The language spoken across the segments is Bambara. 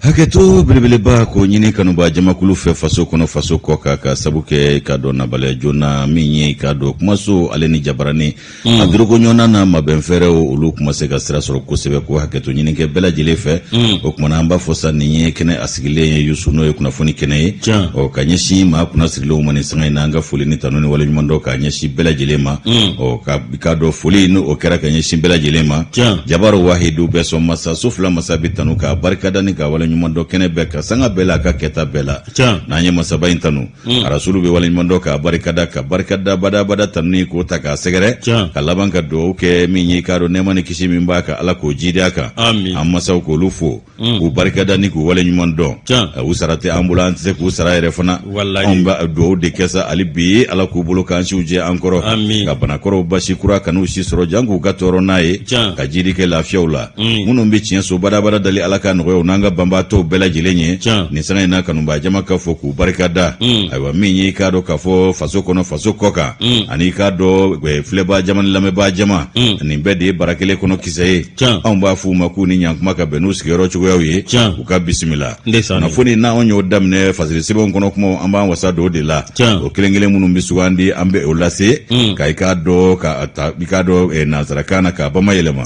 Haketo belebeleba ko nyini kanuba jamakulu fe faso kono faso koka ka sabuke ka do na bale jona minye ka do kumaso aleni jabarani adurugo nyona na mabenfere olu kumase ka sira soro ko sebe ko haketo nyini ke bela jile fe o kuma na amba fosa ninye kene asigile yusu no e kuna foni kene o kanyeshi ma kuna sirilo mani sanga inanga fuli ni tanoni wale nyumando kanyeshi bela jile ma o ka do fuli no o kera kanyeshi bela jile ma jabaru wahidu beso masa sufla masa bitanu ka barkada ni ka wale nyumando kene beka sanga bela ka keta bela na nye masaba intanu arasulu be wale nyumando ka barkada bada tanni ko taka segere ka laban ka do ke minyi ka do nema ni kishi mimba ka ala ko jidi aka amma saw ko lufo u barkada ni ko wale nyumando u sarate ambulance ko sarayre fana on ba do de kesa ali bi ala ko bolo kan shuje ankoro ka bana koro bashi kura kanu shi soro jangu ka toro naye ka jidi ke lafiaula munun bi cien so bada dali ala ka no nanga bamba to bela jilenye ni sanga ina kanumba jama ka fo ku barkada aywa minyi ka do ka fo faso kono faso koka ani ka do fleba jama lame ba jama ni bede barakele kono kisaye on ba fu makuni nyankuma ka benu sigero chugo yawi ku ka bismillah na funi na onyo damne fasili sibon kono kuma amba wasa do de la o kelengele munum bisuwandi ambe olase ka do ka ka do nazarakana ka bama yelema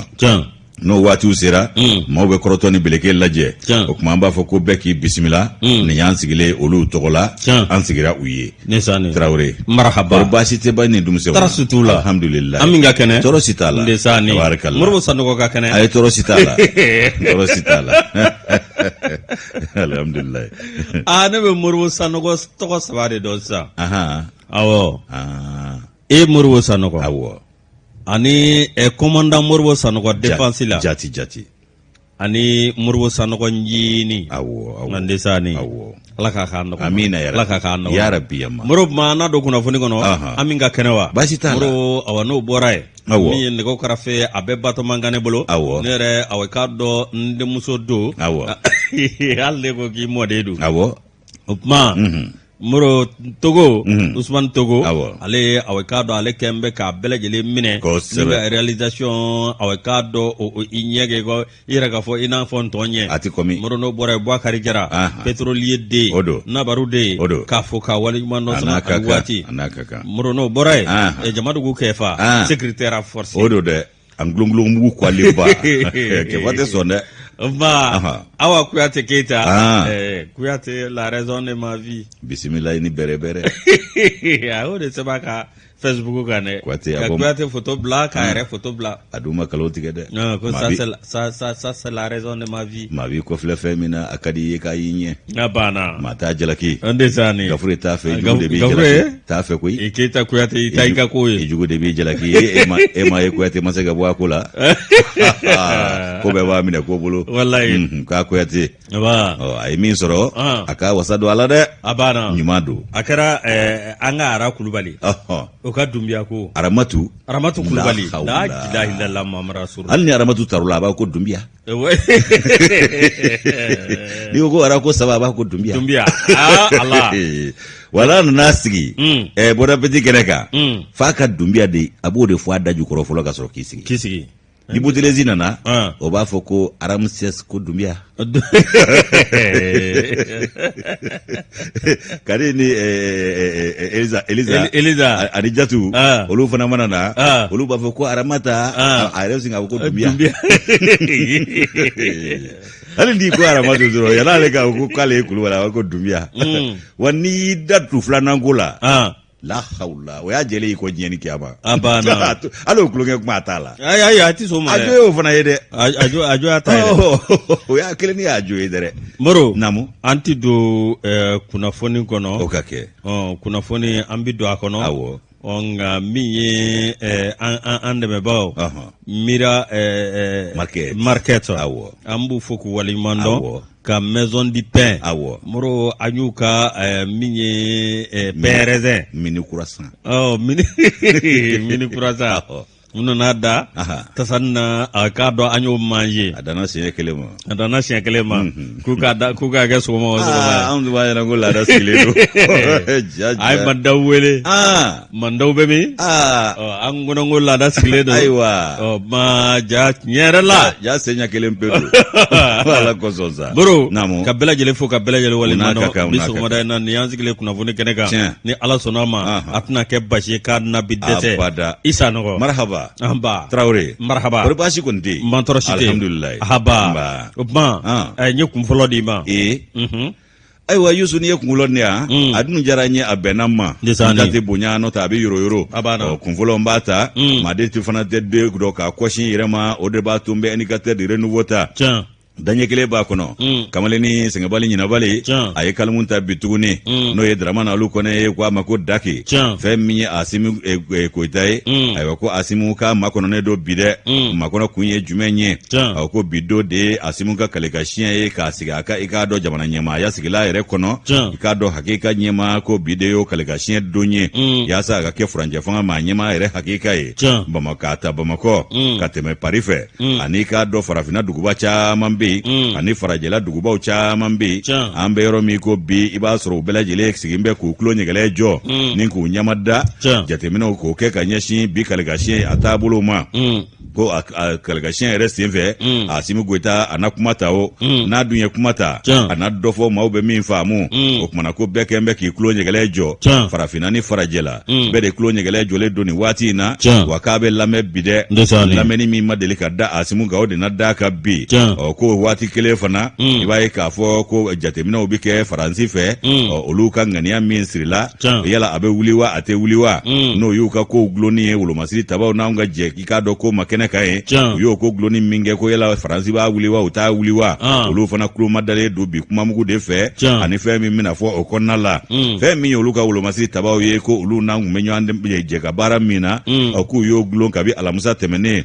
no watu sera mawbe korotoni bileke laje o kuma amba foko beki bismillah ni yansigile olu togola ansigira uye nesane traore marhaba basite bani dumse tarasutula alhamdulillah aminga kene toro sitala nesane barakallah murbo sanogo ka kene ay toro sitala alhamdulillah nebe murbo sanogo togo sabade dosa awo murbo sanogo awo ani commandant Morbo Sanogo défense la jati ani Morbo Sanogo njini awo ngandesani awo laka khano amina ya rabbi yamma Morbo mana do kuna funi kono aminga kenewa basitala Morbo awano borae mi nego karafe abe bato mangane bolo nere awekado nde muso do alle ko ki modedu upma Muro Togo Ousmane Togo ale awekado ale kembe ka belejele mine nga realisation awekado o inyege go iraga fo ina fontonye muro no bore bwa karigera petrolier de nabaru de ka fo ka wali mano sama wati muro no bore e jamadu ku kefa secrétaire force odo de anglonglo mu ko liba ke wate sonde awa kuyate keita kuyate la raison de ma vie bismillah ni bere awo de sabaka Facebook kane kuyate photo bla ka photo bla aduma kaloti gede ko ça c'est la raison de ma vie ko fle femina akadi ka yinye bana mata jalaki ndesani gafure ta fe jugo de bi jalaki ta fe koy iketa kuyate itaika koy jugo de bi jalaki ema kuyate masega bwa kula ko be wa mina ko bolo wallahi ka kuyate ay min soro aka wasado ala de abana nyumado akara anga ara kulubali o ka dumbiya ko aramatu kulubali la ilaha illallah muhammad rasul alni aramatu tarula ba ko dumbiya ni ko ara ko sababa ko dumbiya Allah wala nasigi boda petit keneka fa ka dumbiya de abode fo adaju ko folo ka soro kisigi ni butelezi nana o ba foko aramses ko dumbiya kare ni Eliza Adijatu olu fana manana olu ba foko aramata aresinga ko dumbiya ali ndi ko aramatu zoro yana le ka ko kale kulu wala ko dumbiya wani datu flana ngola la hawla wa jele ko nyeni kiyama abana alo kulunge kuma atala ay ati so ma ajo fana yede ajo atala o ya kile ni ajo yedere moro namu anti do kuna foni kono okake kuna foni ambido akono awo onga miye ande mebao mira market awo ambu foku walimando ka maison du pain moro anyuka minye pereze mini croissant mini croissant nada tasanna akado anyo manje adana sinya kelema kuka ga so mo am ba yana gola da siledo ay mandawele mandawbe an gola da siledo aiwa ma ja nyerala ja senya kelempedo wala kosoza bro kabela jele fo kabela jele wale mano biso moda na nianzi kile kuna vune keneka ni ala sonama atna ke bashi kad na bidete isa no marhaba amba traore marhaba ko bashi konde mantoroshite alhamdulillah haba ubma nye kumfolo di ma aiwa yusu ni kungulo ne adunu jaranye abenama ndate bunyano tabi yoro kunfolo mbata madeti fana tedde doka kwashin irema odeba tumbe indicateur de renouveau ta danye kele ba kono kamaleni sengabali nyina bali ay kalmunta bituguni no ye dramana lu kone kwa mako daki femi asimu koitai ay ko asimu ka makono ne do bide makono kunye jumenye ko bido de asimu ka kaleka shien ka siga ka ikado jamana nyema ya sigila ere kono ikado hakika nyema ko bideyo kaleka shien donye ya sa ga ke franje fanga ma nyema ere hakika bamakata bamako kateme parife anika do farafina duguba cha mambe ani farajela dugubaw caman be an be yɔrɔ min ko bi i b'a sɔrɔ u bɛɛ lajɛlen sigin bɛ k'u tulo ɲɛgɛlɛ jɔ ni k'u ɲamada jateminɛw k'o kɛ ka ɲɛsin bi kalikasiyɛn a taabolo ma ko a kalikasiyɛn yɛrɛ senfɛ Asimi Goita a na kuma ta o n'a dun ye kuma ta a na dɔ fɔ maaw bɛ min faamu o kumana ko bɛɛ kɛn bɛ k'i tulo ɲɛgɛlɛ jɔ farafinna ni farajɛla bɛɛ de tulo ɲɛgɛlɛ jɔlen don nin waati in na wa k'a bɛ lamɛn bi dɛ lamɛnni min ma deli ka da Asimi kan o de na da ka bi ko waati kelen fana i b'a ye k'a fɔ ko jateminɛw bi kɛ Faransi fɛ olu ka ŋaniya min sirila yala a bɛ wuli wa a tɛ wuli wa n'o y'u ka kow gulonni ye wolomasiri tabaw n'anw ka jɛ k'i k'a dɔn ko ma kɛnɛ kan ye u y'o ko gulonni min kɛ ko yala Faransi b'a wuli wa u t'a wuli wa olu fana kulo ma dalen don bi kumamugu de fɛ ani fɛn min bɛna fɔ o kɔnɔna la fɛn min ye olu ka wolomasiri tabaw ye ko olu n'anw kun bɛ ɲɔgɔn jɛ ka baara min na k'u y'o gulon kabi alamisa tɛmɛnen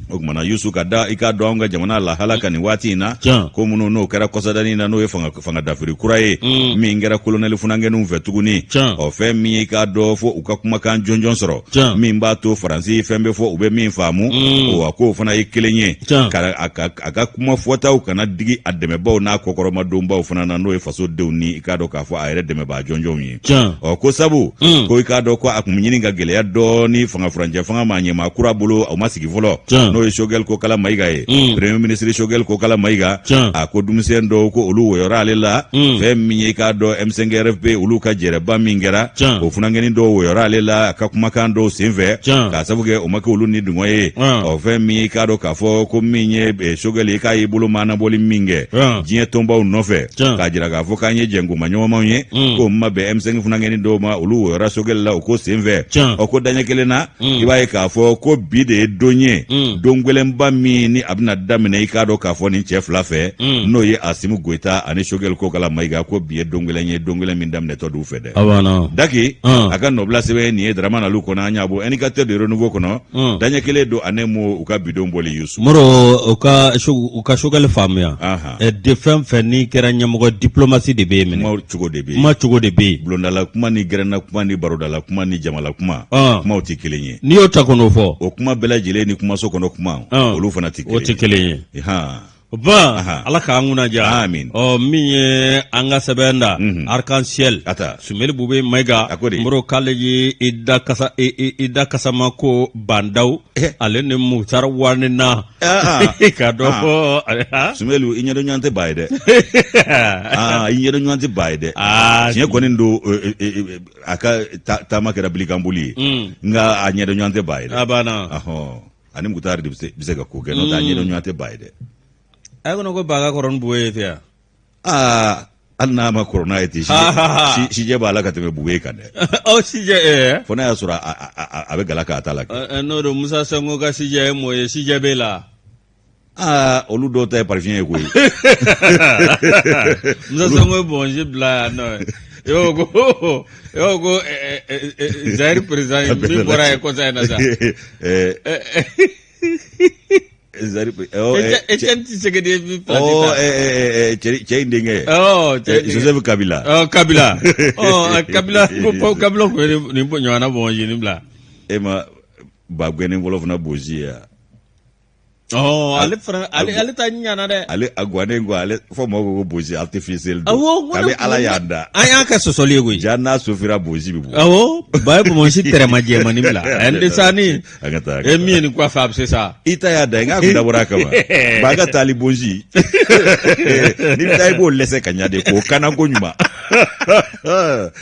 o kumana Yusu ka da i ka dɔn anw ka jamana lahala ka nin waati in na ko minnu n'o kɛra kɔsadani na n'o ye fanga dafiri kura ye min kɛra kolonɛli funankɛninw fɛ tuguni fɛn min ye i ka dɔn fo u ka kumakan jɔnjɔn sɔrɔ min b'a to Faransi fɛn bɛ fɔ u bɛ min faamu o k'o fana ye kelen ye a ka kuma fɔtaw kana digi a dɛmɛbaw n'a kɔkɔrɔmadonbaw fana na n'o ye fasodenw ni i ka dɔn k'a fɔ a yɛrɛ dɛmɛbaa jɔnjɔnw ye ko sabu ko i ka dɔn ko a kun ɲini ka gɛlɛya dɔɔni fanga furancɛ fanga ma ɲɛmaa kura bolo a ma sigi fɔlɔ n'o ye Choguel Kokala Mayiga ye premier ministre Choguel Kokala Mayiga a ko dumisɛn dɔw ko olu wɔyɔra ale la fɛn min ye i k'a dɔn M5RFP olu ka jɛrɛba min kɛra o funankɛnin dɔw wɔyɔra ale la a ka kumakan dɔw senfɛ k'a sabu kɛ o ma kɛ olu ni dungɔ ye fɛn min ye i k'a dɔn k'a fɔ ko min ye Choguel ye k'a ye bolo maanabɔli min kɛ diɲɛ tɔnbaw nɔfɛ k'a jira k'a fɔ k'an ye jɛnkuma ɲɔgɔnmaw ye ko ma bɛn M5 funankɛnin dɔw ma olu wɔyɔra Choguel la o ko senfɛ ko daɲɛ kelen na i b'a ye k'a fɔ ko bi de ye don ye don gwɛlɛnba min ni a bɛna daminɛ i k'a dɔn k'a fɔ nin cɛ fila fɛ n'o ye Asimi Goita ani Choguel Kokala Mayiga ko bi ye don gwɛlɛn ye don gwɛlɛn min daminɛtɔ d'u fɛ dɛ Daki a ka nɔbila sɛbɛn nin ye Dramana lu kɔnɔ an y'a bɔ indicateur de renouveau kɔnɔ daɲɛ kelen don ani mo u ka bidon bɔli Yusu moro u ka Choguel faamuya de fɛn fɛn n'i kɛra ɲɛmɔgɔ diplomasi de bɛ yen kuma cogo de bɛ yen kuma cogo de bɛ yen bulondala kuma ni gɛrɛnna kuma ni barodala kuma ni jamala kuma kumaw tɛ kelen ye n'i y'o ta kɔnɔ fɔ o kuma bɛɛ lajɛlen ni kumaso kɔnɔ kuma olu fana tɛ kelen ye o tɛ kelen ye Ala k'an kunnaja min ye an ka sɛbɛn da arc-en-ciel Sumeli Bube Mayiga moro k'ale ye i da kasama ko bandaw ale ni Mutar Wanina ka dɔ fɔ Sumeli i ɲɛdɔn ɲɔgɔn tɛ ba ye dɛ i ɲɛdɔn ɲɔgɔn tɛ ba ye dɛ tiɲɛ kɔni don a ka taama kɛra bilikanboli ye nka a ɲɛdɔn ɲɔgɔn tɛ ba ye dɛ ani Mutar de bɛ se ka ko kɛ n'o tɛ a ɲɛdɔn ɲɔgɔn tɛ ba ye dɛ a ko ko baga kɔrɔn buwe ye tɛ hali n'a ma kɔrɔna ye ten sijɛ b'a la ka tɛmɛ buwe kan dɛ sijɛ fo n'a y'a sɔrɔ a bɛ gala k'a ta la n'o don Musa Sango ka sijɛ ye mɔɔ ye sijɛ b'e la olu dɔw ta ye parfum ye koyi Musa Sango ye bɔnsi bila yan nɔ yo ko Zaire président min bɔra ye kɔsa in na sa cɛ in denkɛ Joseph Kabila Kabila ko Kabila ko nin ɲɔgɔnna bɔn yini bila ma ba gwene wolof na bozi ya ale ta nyana de ale agwane ngo ale fo mo go bozi artificiel do kabe ala yanda aya ka sosoli go janna sofira bozi bi ba mo si tere ma jema ni bla ende sani agata mi ni kwa fab c'est ça ita ya da nga kunda buraka ba baga tali bozi ni dai bo lese kanyade ko kana ko nyuma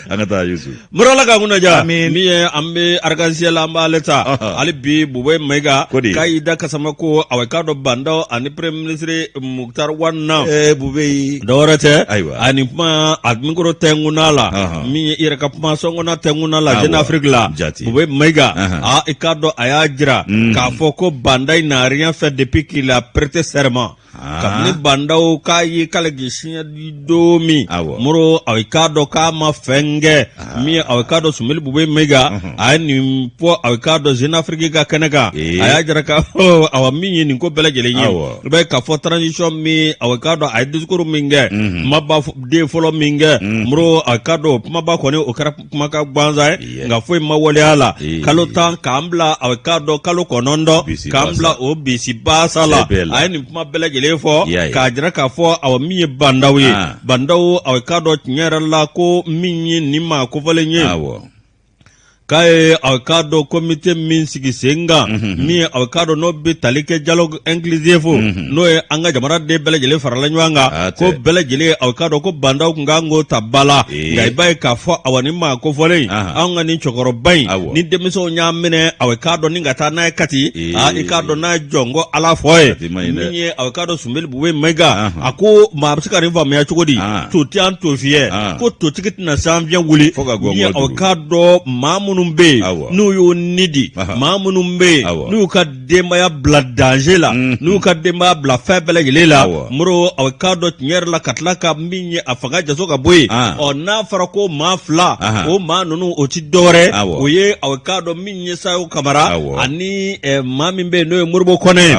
agata yusu murala ka kuna ja mi ambe argasiel amba leta ali bi bube mega kaida kasama ko awekado bando ani Prime Minister Mukhtar Wanna bube dorate ani ma admingoro tengunala mi ira kapma songona tengunala Jeune Afrique la bube mega ikado ayajira ka foko bandai n'a rien fait depuis qu'il a prêté serment kabni bandao kayi kalagishinya domi muro awekado kama fenge mi awekado sumeli bube mega ani po awekado Jeune Afrique ga kanaka ayajira ka awami ni ko bela jele nyi be ka fo transition mi awekado ay diskuru minge maba de folo minge muro awekado maba ko ne okara maka gbanza nga fo ma wole ala kalo tan kambla awekado kalo konondo kambla o bisi basala ay ni ma bela jele fo ka jira ka fo awami bandawi bandawo awekado nyera la ko minyi ni ma ko vole nyi kaye awekado comité min sigi senga mi awekado no be talike dialogue inclusif no e anga jamara de bele jele farala nywanga ko bele jele awekado ko banda ngango tabala ngai bay ka fo awani ma ko fole anga ni chokoro bay ni demiso nyamene awekado ni ngata na kati ikado na jongo ala foye ni awekado sumel buwe mega ako ma bsika riva me achogodi to tian to fie ko to tikit na sanvien wuli ni awekado mamu numbe nuyu nidi mamunu mbe nuyu ka demaya bla danger la nuyu ka demaya bla faible yelela muro awekado nyer la katlaka minye afaga jaso ka boy ona farako mafla o manunu oti dore oye awekado minye sayo kamara ani mami mbe no murbo kone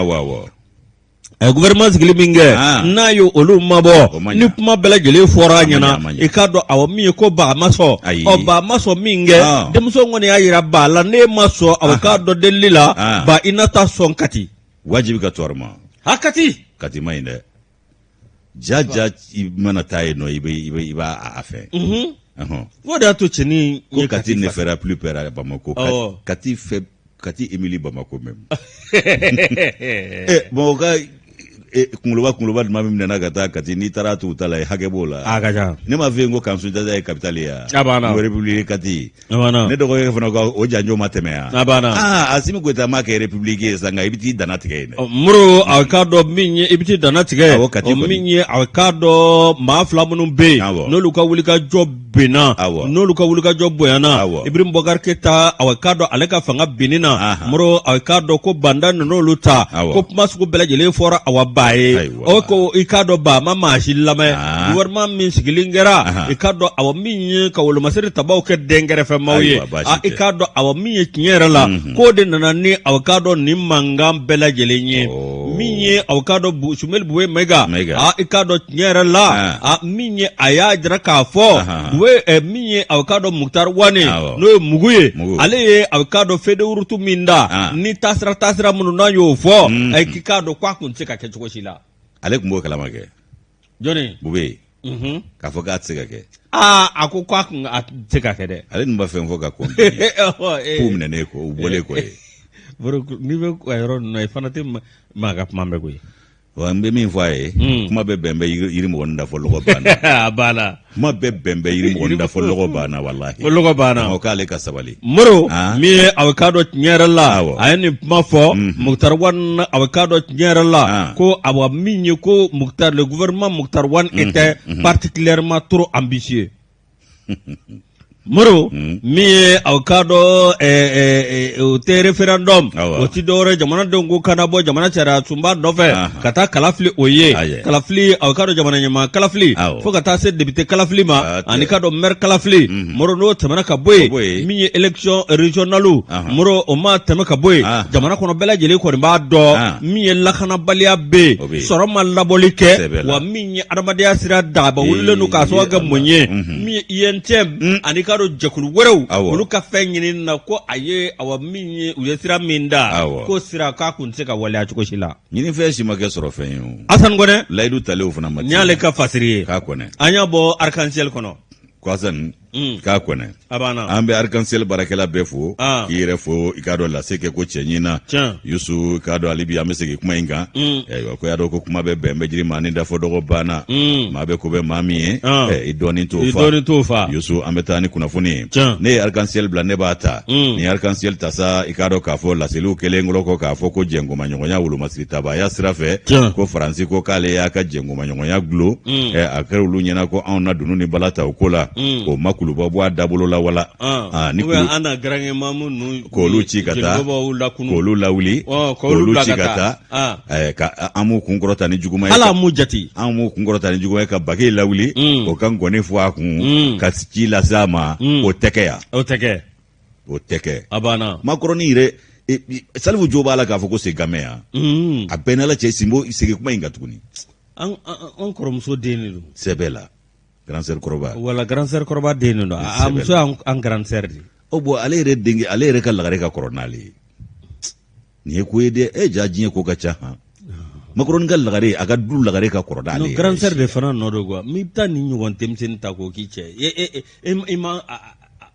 gouvernement sigili minge na yo olu mabo ni kuma bela jele fora nyana ikado awami ko ba maso o ba maso minge demso ngoni ayira bala ne maso awakado delila ba inata sonkati wajibi ka torma hakati kati mainde jaja mana taye no iba afe woda to chini ko kati ne fera plus pera Bamako kati fait kati Emily Bamako même bon ga kungloba mami mnana kata kati ni taratu utala hakebola agaja ne ma vengo kansu dada capitale ya abana republique kati abana ne dogo fana ko ojanjo matemea abana asimi ko ta make republique sanga ibiti danatike ne muro akado minye ibiti danatike minye akado mafla munum be no luka wulika job bena no luka wulika job boyana Ibrahim Bogar Keta awakado aleka fanga binina muro akado ko bandan no luta ko masku belajele fora awaba oko ikado ba mama shilame warma min sigilingera ikado awami ka wolo masiri tabaw ke dengere fe mawye ikado awami kinyera la ko de nanani awakado ni mangam bela jelenye minye awakado bu sumel buwe mega ikado kinyera la minye ayajra ka fo we minye awakado Mukhtar Wane no muguye ale awakado fede urutu minda ni tasra mununa yo fo ikado kwa kuntika ke shila ale kumbo kalama ke Johnny bube ka foga tsika ke ako kwa kun atsika ke de ale nimba fe foga ko pumne ne ko ubole ko bro ni be ko ayro no fanate maga mambe ko wa mbe min faye kuma be bembe yiri mo wonda fo logo bana bana kuma be bembe yiri mo wonda fo logo bana wallahi fo logo bana o kale ka sabali muro mi avocado nyerala ayni mafo Mukhtar Wan avocado nyerala ko awa minye ko Mukhtar le gouvernement Mukhtar Wan était particulièrement trop ambitieux muro mi avocado te referendum oti dore jamana dongo kanabo jamana chara sumba nove kata kalafli oye kalafli avocado jamana nyama kalafli fo kata se député kalafli ma anikado maire kalafli muro no temana kaboy mi election régionalu muro o ma temana kaboy jamana kono bela jele ko mba do mi lakana balia be soro ma labolike wa mi adamadia sira daba wulle no kaso ga monye mi yentem anika kado jakulu wɛrɛw olu ka fɛn ɲini na ko a ye awa min ye u ye sira min da ko sira k'a kun tɛ se ka waleya cogo si la ɲini fɛn si ma kɛ sɔrɔ fɛn ye o Asan Kɔnɛ layidu talew fana ma n'i y'ale ka fasiri ye k'a kɔnɛ an y'a bɔ arc-en-ciel kɔnɔ Kwasan k'a kɔnɛ abana an bɛ arc-en-ciel baarakɛla bɛɛ fo k'i yɛrɛ fo i k'a dɔn lase kɛ ko cɛ ɲina Yusu k'a dɔn hali bi an bɛ segin kuma in kan ayiwa ko y'a dɔn ko kuma bɛ bɛn bɛ jiri maa ni dafɔ dɔgɔ banna maa bɛ ko bɛ maa min ye i dɔɔnin t'o fa Yusu an bɛ taa ni kunnafoni ye ne ye arc-en-ciel bila ne b'a ta ni ye arc-en-ciel ta sa i k'a dɔn k'a fɔ laseliw kelen ŋɔlɔ kɔ k'a fɔ ko jɛngomaɲɔgɔnya wolomasiri tabaya sira fɛ ko Faransi ko k'ale y'a ka jɛngomaɲɔgɔnya gulo a kɛra olu ɲɛna ko anw na dunun ni bala ta o ko la o ma kuluba bɔ a dabolo la wala ni an na garange mamu nu k'olu ci ka taa k'olu lawuli k'olu ci ka taa ka an m'u kunkɔrɔta ni juguman ye hali an m'u jate an m'u kunkɔrɔta ni juguman ye ka bage lawuli o ka ngɔni fɔ a kun ka ci lase a ma o tɛ kɛ yan o tɛ kɛ a banna Macron yɛrɛ Salifu jo b'a la k'a fɔ ko c'est gamin yan a bɛɛ n'ala cɛ sigi kuma in kan tuguni an kɔrɔmuso den de don sɛbɛ la grand sœur kɔrɔba wala grand sœur kɔrɔba den de don a muso an grand sœur de o bon ale yɛrɛ ka lagare ka kɔrɔ n'ale ye nin ye ko ye dɛ ja diɲɛ ko ka ca han Macron ka lagare a ka du lagare ka kɔrɔ n'ale ye grand sœur de fana nɔ don quoi mi taa ni ɲɔgɔn denmisɛnnin ta k'o k'i cɛ i ma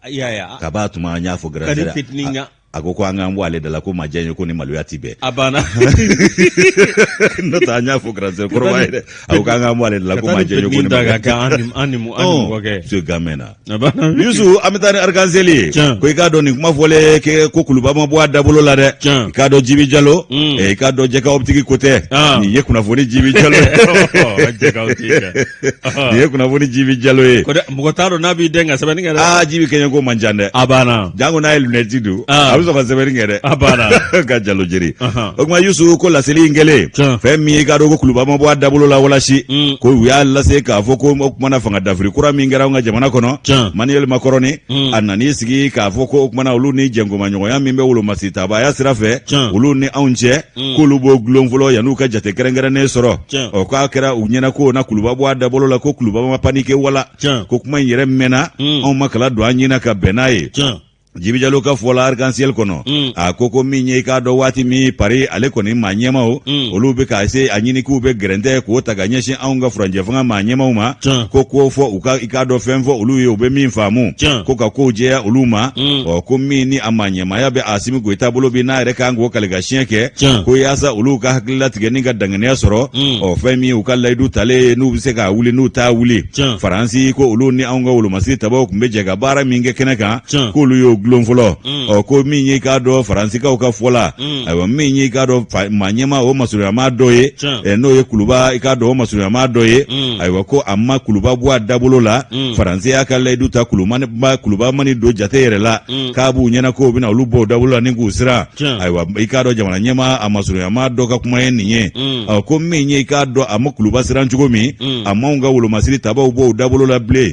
yaya ka b'a tuma an y'a fɔ grand sœur ka ni fitinin a ko an k'an bɔ ale da la ko majɛ ye ko ni maloya ti bɛɛ a banna n'o tɛ an y'a fɔ grand sœur kɔrɔba ye dɛ a ko k'an k'an bɔ ale da la ko majɛ ye ko ni maloya ti bɛɛ an ni mɔgɔ kɛ so gamin na Yusu an bɛ taa ni arc-en-ciel ye ko i k'a dɔn nin kuma fɔlen kɛ ko kuluba ma bɔ a dabolo la dɛ i k'a dɔn Jibi Jalo i k'a dɔn Jɛka optique ko tɛ nin ye kunnafoni Jibi Jalo nin ye kunnafoni Jibi Jalo ye mɔgɔ t'a dɔn n'a b'i den ka sɛbɛnni kɛ dɛ Jibi kɛɲɛ ko man jan dɛ a banna jango n'a ye lunette don a bɛ sɔn ka sɛbɛnni kɛ dɛ a banna ka jalo jeri o kuma Yusu ko laseli in kɛlen fɛn min ye i k'a dɔn ko kuluba ma bɔ a dabolo la walasi ko u y'a lase k'a fɔ ko o kumana fanga dafiri kura min kɛra anw ka jamana kɔnɔ Manuel Macron a nan'i sigi k'a fɔ ko o kumana olu ni jɛngomaɲɔgɔnya min bɛ wolomasi tabaya sira fɛ olu ni anw cɛ k'olu b'o gulon fɔlɔ yan'u ka jate kɛrɛnkɛrɛnnen sɔrɔ k'a kɛra u ɲɛna ko na kuluba bɔ a dabolo la ko kuluba ma panike wala ko kuma in yɛrɛ mɛnna anw ma kala don an ɲɛna ka bɛn n'a ye Jibi Jalo ka fɔla arc-en-ciel kɔnɔ a ko min ye i k'a dɔn waati min Paris ale kɔni maa ɲɛmaw olu bɛ k'a se a ɲini k'u bɛ gɛrɛntɛ k'o ta ka ɲɛsin anw ka furancɛ fanga maa ɲɛmaw ma ko fɔ i k'a dɔn fɛn fɔ olu ye u bɛ min faamu ko ka kow jɛya olu ma ko min ni a maa ɲɛmaya bɛ Asimi Goyita bolo bi n'a yɛrɛ kan k'o kale ka siɲɛ kɛ ko yaasa olu ka hakililatigɛ ni ka danganiya sɔrɔ fɛn min u ka layidu talen n'u bɛ se k'a wuli n'u t'a wuli Faransi ko olu ni anw ka wolomasiri tabaw tun bɛ jɛ ka baara min kɛ kɛnɛ kan k'olu y'o gulon fɔlɔ ko min ye i k'a dɔn Faransikaw ka fɔ la ayiwa min ye i k'a dɔn maa ɲɛma o masurunyama dɔ ye n'o ye kuluba i k'a dɔn o masurunyama dɔ ye ayiwa ko a ma kuluba bɔ a dabolo la Faransi y'a ka layidu ta kuluba mani don jate yɛrɛ la k'a b'u ɲɛna ko bɛna olu bɔ o dabolo la ni k'u siran ayiwa i k'a dɔn jamana ɲɛma a masurunyama dɔ ka kuma ye nin ye ko min ye i k'a dɔn a ma kuluba siran cogo min a m'anw ka wolomasiri tabaw bɔ o dabolo la bilen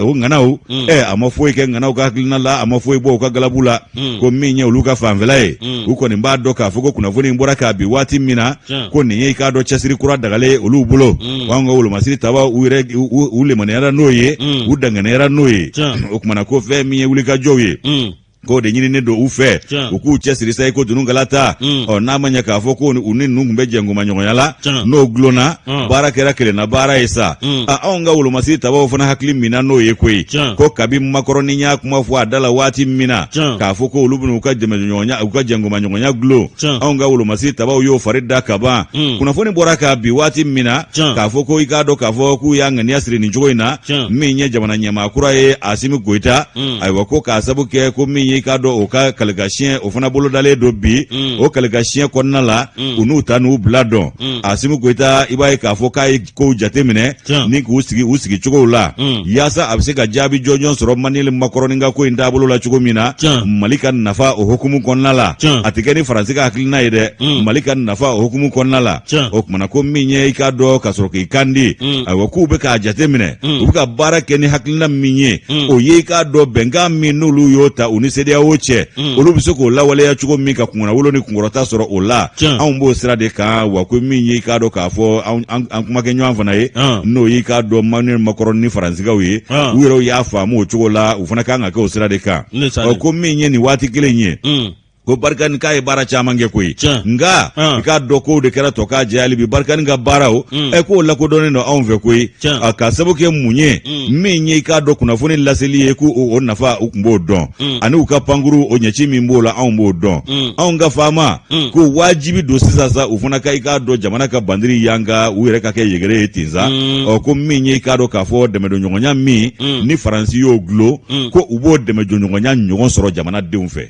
o ŋanaw a ma foyi kɛ ŋanaw ka hakilina la a ma foyi bɔ u ka galabu la ko min ye olu ka fanfɛla ye u kɔni b'a dɔn k'a fɔ ko kunnafoni in bɔra k'a bi waati min na ko nin ye i k'a dɔn cɛsiri kura dagalen olu bolo k'anw ka wolomasiri tabaw u lemaniyara n'o ye u danganiyara n'o ye o kumana ko fɛn min ye wulikajɔw ye k'o de ɲininen don u fɛ u k'u cɛsiri sa i ko dunungala ta n'a ma ɲɛ k'a fɔ ko u ni ninnu tun bɛ jɛngomaɲɔgɔnya la n'o gulonna baara kɛra kelenna baara ye sa anw ka wolomasiri tabaw fana hakili minna n'o ye koyi ko kabi Macron y'a kuma fɔ a da la waati min na k'a fɔ ko olu bɛna u ka jɛngomaɲɔgɔnya gulon anw ka wolomasiri tabaw y'o fari da ka ban kunnafoni bɔra k'a bi waati min na k'a fɔ ko i k'a dɔn k'a fɔ k'u y'a ŋaniya siri nin cogo in na min ye jamana ɲɛmaa kura ye Asimi Goyita ayiwa ko k'a sabu kɛ ko min ye i k'a dɔn o ka kɛlɛkasiyɛn o fana bolodalen don bi o kɛlɛkasiyɛn kɔnɔna la u n'u ta n'u bila dɔn Asimi Goyita i b'a ye k'a fɔ k'a ye kow jate minɛ ni k'u sigi cogow la yaasa a bɛ se ka jaabi jɔnjɔn sɔrɔ Manuel Macron ka ko in taabolo la cogo min na Mali ka nafa o hukumu kɔnɔna la a tɛ kɛ ni Faransi ka hakilina ye dɛ Mali ka nafa o hukumu kɔnɔna la o kumana ko min ye i k'a dɔn ka sɔrɔ k'i kan di ayiwa k'u bɛ k'a jate minɛ u bɛ ka baara kɛ ni hakilina min ye o ye i k'a dɔn bɛnkan min n'olu y'o ta u ni CEDEAO cɛ olu bɛ se k'o lawaleya cogo min ka kunkɔrɔ wolo ni kunkɔrɔta sɔrɔ o la anw b'o sira de kan wa ko min y'i k'a dɔn k'a fɔ an kumakɛ ɲɔgɔn fana ye n'o y'i k'a dɔn Manuel Macron ni Faransigaw ye u yɛrɛw y'a faamu o cogo la u fana kan ka kɛ o sira de kan ko min ye nin waati kelen ye ko barikani k'a ye baara caman kɛ koyi nka i k'a dɔn k'o de kɛra tɔ k'a jɛ hali bi barikani ka baaraw k'o lakodɔnnen don anw fɛ koyi ka sababu kɛ mun ye min ye i k'a dɔn kunnafoni laseli ye k'o nafa u tun b'o dɔn ani u ka pankuru o ɲɛci min b'o la anw b'o dɔn anw ka faama ko wajibi don sisan sa u fana ka i k'a dɔn jamana ka bandiri yanka u yɛrɛ ka kɛ yegere ye ten sa ko min ye i k'a dɔn k'a fɔ dɛmɛdonɲɔgɔnya min ni Faransi y'o gulo ko u b'o dɛmɛdonɲɔgɔnya ɲɔgɔn sɔrɔ jamanadenw fɛ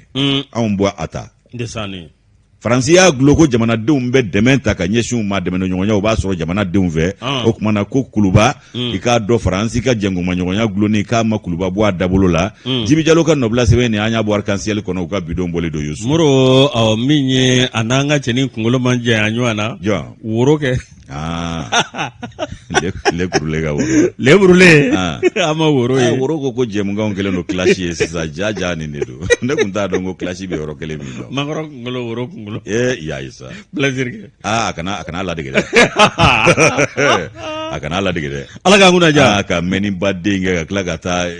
anw bɔ a ta Faransi y'a gulo ko jamanadenw bɛ dɛmɛ ta ka ɲɛsinw ma dɛmɛdonɲɔgɔnya u b'a sɔrɔ jamanadenw fɛ o kumana ko kuluba i k'a dɔn Faransi ka jɛngomaɲɔgɔnya guloni k'a ma kuluba bɔ a dabolo la Jibi Jalo ka nɔbila sɛbɛn nin an y'a bɔ arc-en-ciel kɔnɔ u ka bidon bɔlen don Yusu Moro min ye a n'an ka cɛnin kunkolo man jɛ a ɲɔgɔn na woro kɛ leburule ka woro leburule a ma woro ye woro ko jɛmunganw kɛlen don classe ye sisan jaja nin de don ne kun t'a dɔn ko classe bɛ yɔrɔ kelen min dɔn makɔrɔ kunkolo woro kunkolo yayi sa plaisir kɛ a kana ladege dɛ a kana ladege dɛ Ala k'an kunna ja ka mɛni baden kɛ ka tila ka taa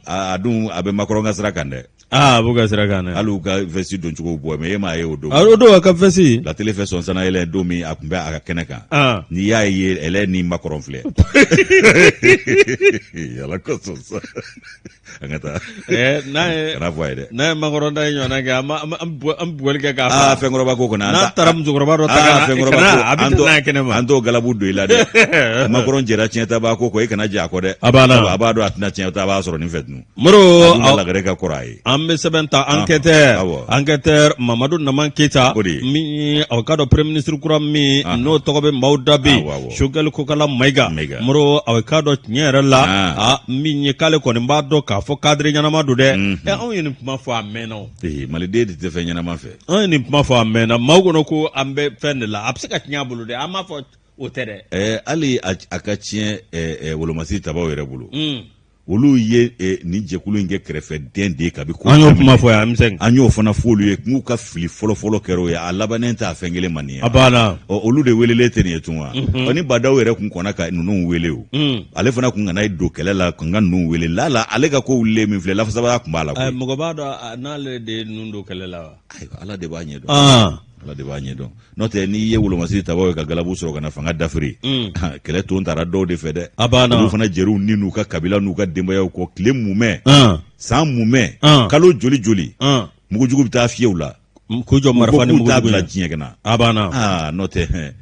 a dun a bɛ Macron ka sira kan dɛ b'u ka sira kan dɛ hali u ka vesti don cogo bɔ mais e m'a ye o don o don a ka vesti la télé fait son sana yɛlɛ don min a tun bɛ a ka kɛnɛ kan n'i y'a ye elle ni Macron filɛ yala kosɔn sa an ka taa kana fɔ a ye dɛ n'a ye Macron ta ye ɲɔgɔnna kɛ an bugɔli kɛ k'a fɔ fɛnkɔrɔba ko kɔnɔ n'a taara musokɔrɔba dɔ ta a bɛ tɛmɛ kɛnɛ ma an t'o galabu don i la dɛ Macron jɛra tiɲɛtaba ko i kana jɛ a kɔ dɛ a b'a dɔn a tɛna tiɲɛta b'a sɔrɔ nin fɛ tunu Moro lagare ka kɔrɔ a ye an bɛ sɛbɛn ta enquêteur Mamadou Naman Keita min aw ka dɔn premier ministre kura min n'o tɔgɔ bɛ maaw da bi Choguel Kokala Mayiga Moro aw ka dɔn tiɲɛ yɛrɛ la min ye k'ale kɔni b'a dɔn k'a fɔ cadre ɲɛnama don dɛ anw ye nin kuma fɔ a mɛnna maliden de tɛ fɛn ɲɛnama fɛ anw ye nin kuma fɔ a mɛnna maaw kɔnɔ ko an bɛ fɛn de la a bɛ se ka tiɲɛ a bolo dɛ an m'a fɔ o tɛ dɛ hali a ka tiɲɛ wolomasi tabaw yɛrɛ bolo olu ye nin jɛkulu in kɛ kɛrɛfɛden de ye kabi ko an y'o kuma fɔ yan misɛn an y'o fana fɔ olu ye k'u ka fili fɔlɔ kɛra o ye a labannen t'a fɛn kelen man nin ye a banna olu de welelen tɛ nin ye tun wa ni Badaw yɛrɛ kun kɔnna ka ninnu wele o ale fana kun kana don kɛlɛ la kan ka ninnu wele la ale ka ko wulilen min filɛ lafasabaya kun b'a la mɔgɔ b'a dɔn n'ale de ye ninnu don kɛlɛ la wa ayiwa Ala de b'a ɲɛdɔn Ala de b'a ɲɛdɔn n'o tɛ n'i ye wolomasi tabaw ye ka galabu sɔrɔ ka na fanga dafiri kɛlɛ ton taara dɔw de fɛ dɛ olu fana jɛr'u ni n'u ka kabila n'u ka denbayaw kɔ tile mumɛ san mumɛ kalo joli mugujugu bɛ taa fiyɛw la ko jɔ marifa ni mugujugu t'a bila diɲɛ kɔnɔ a banna n'o tɛ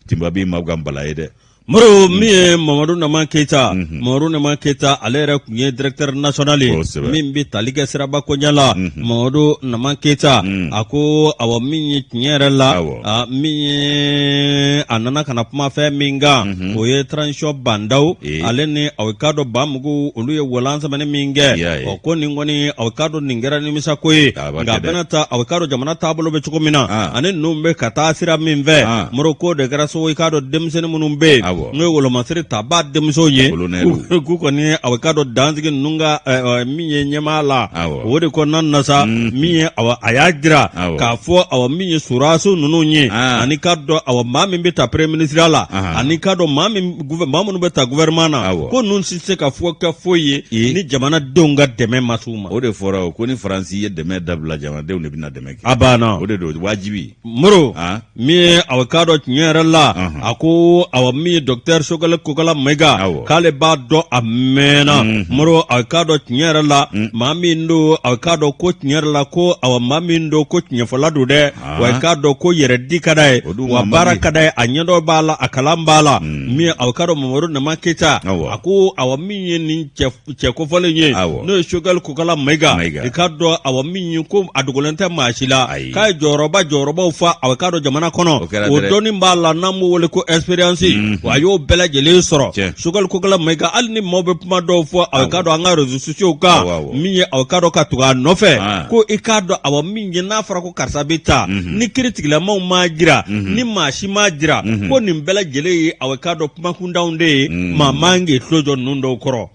Timba b'i ma ka bala ye dɛ Moro min ye Mamadou Naman Keita Mamadou Naman Keita ale yɛrɛ kun ye directeur national ye min bɛ tali kɛ siraba koɲɛ la Mamadou Naman Keita a ko awɔ min ye tiɲɛ yɛrɛ la min ye a nana kana kuma fɛn min kan o ye transition bandaw ale ni aw ka dɔn Bamugu olu ye walan sɛbɛnni min kɛ ko nin kɔni aw ka dɔn nin kɛra nimisa ko ye nka bɛna ta aw ka dɔn jamana taabolo bɛ cogo min na ani ninnu bɛ ka taa sira min fɛ Moro ko de kɛra so i ka dɔn denmisɛnnin minnu bɛ yen n'o ye wolomasiri ta b'a denmuso ye k'u kɔni a bɛ k'a dɔn dansigi ninnu ka min ye ɲɛmaa la o de kɔnɔna na sa min ye a y'a jira k'a fɔ min ye suraso ninnu ye ani k'a dɔn maa min bɛ ta premier ministre la ani k'a dɔn maa minnu bɛ ta gouvernement na ko ninnu si se ka fɔ kɛ foyi ye ni jamanadenw ka dɛmɛ ma s'u ma o de fɔra o ko ni Faransi ye dɛmɛ dabila jamanadenw de bɛna dɛmɛ kɛ a banna o de don wajibi Moro min ye a bɛ k'a dɔn tiɲɛ yɛrɛ la a ko min ye docteur Choguel Kokala Mayiga k'ale b'a dɔn a mɛnna Moro a k'a dɔn tiɲɛ yɛrɛ la maa min don a k'a dɔn ko tiɲɛ yɛrɛ la ko maa min don ko tiɲɛfɔla don dɛ wa k'a dɔn ko yɛrɛ di ka d'a ye wa baara ka d'a ye a ɲɛdɔn b'a la a kalan b'a la min a k'a dɔn Mamadou Naman Keita a ko min ye nin cɛ kofɔlen ye n'o ye Choguel Kokala Mayiga i k'a dɔn min ye ko a dogolen tɛ maa si la k'a ye jɔyɔrɔbaw fa a k'a dɔn jamana kɔnɔ o dɔnni b'a la n'an b'o wele ko expérience wa a y'o bɛɛ lajɛlen sɔrɔ Choguel Kokala Mayiga hali ni maaw bɛ kuma dɔw fɔ a k'a dɔn an ka réseaux sociaux kan min ye a k'a dɔn ka tugu a nɔfɛ ko i k'a dɔn min ye n'a fɔra ko karisa bɛ taa ni kiiri tigilamaw m'a jira ni maa si m'a jira ko nin bɛɛ lajɛlen ye a k'a dɔn kuma kuntanw de ye maa man k'i tulo jɔ ninnu dɔw kɔrɔ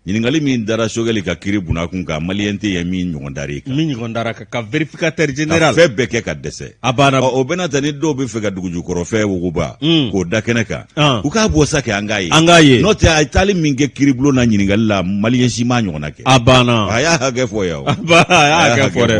ɲiningali min dara Sogɛli ka kiri bunna kun kan maliyɛn tɛ yen min ɲɔgɔn dar'i kan. Min ɲɔgɔn dara ka vérificateur général. Ka fɛn bɛɛ kɛ ka dɛsɛ. A banna. O bɛna ta ni dɔw bɛ fɛ ka dugujukɔrɔfɛn wuguba k'o da kɛnɛ kan. U k'a bɔ sa kɛ an k'a ye. An k'a ye. N'o tɛ a ye taali min kɛ kiribulon na ɲiningali la maliyɛn si m'a ɲɔgɔnna kɛ. A banna. A y'a hakɛ fɔ yan o. A y'a hakɛ fɔ dɛ.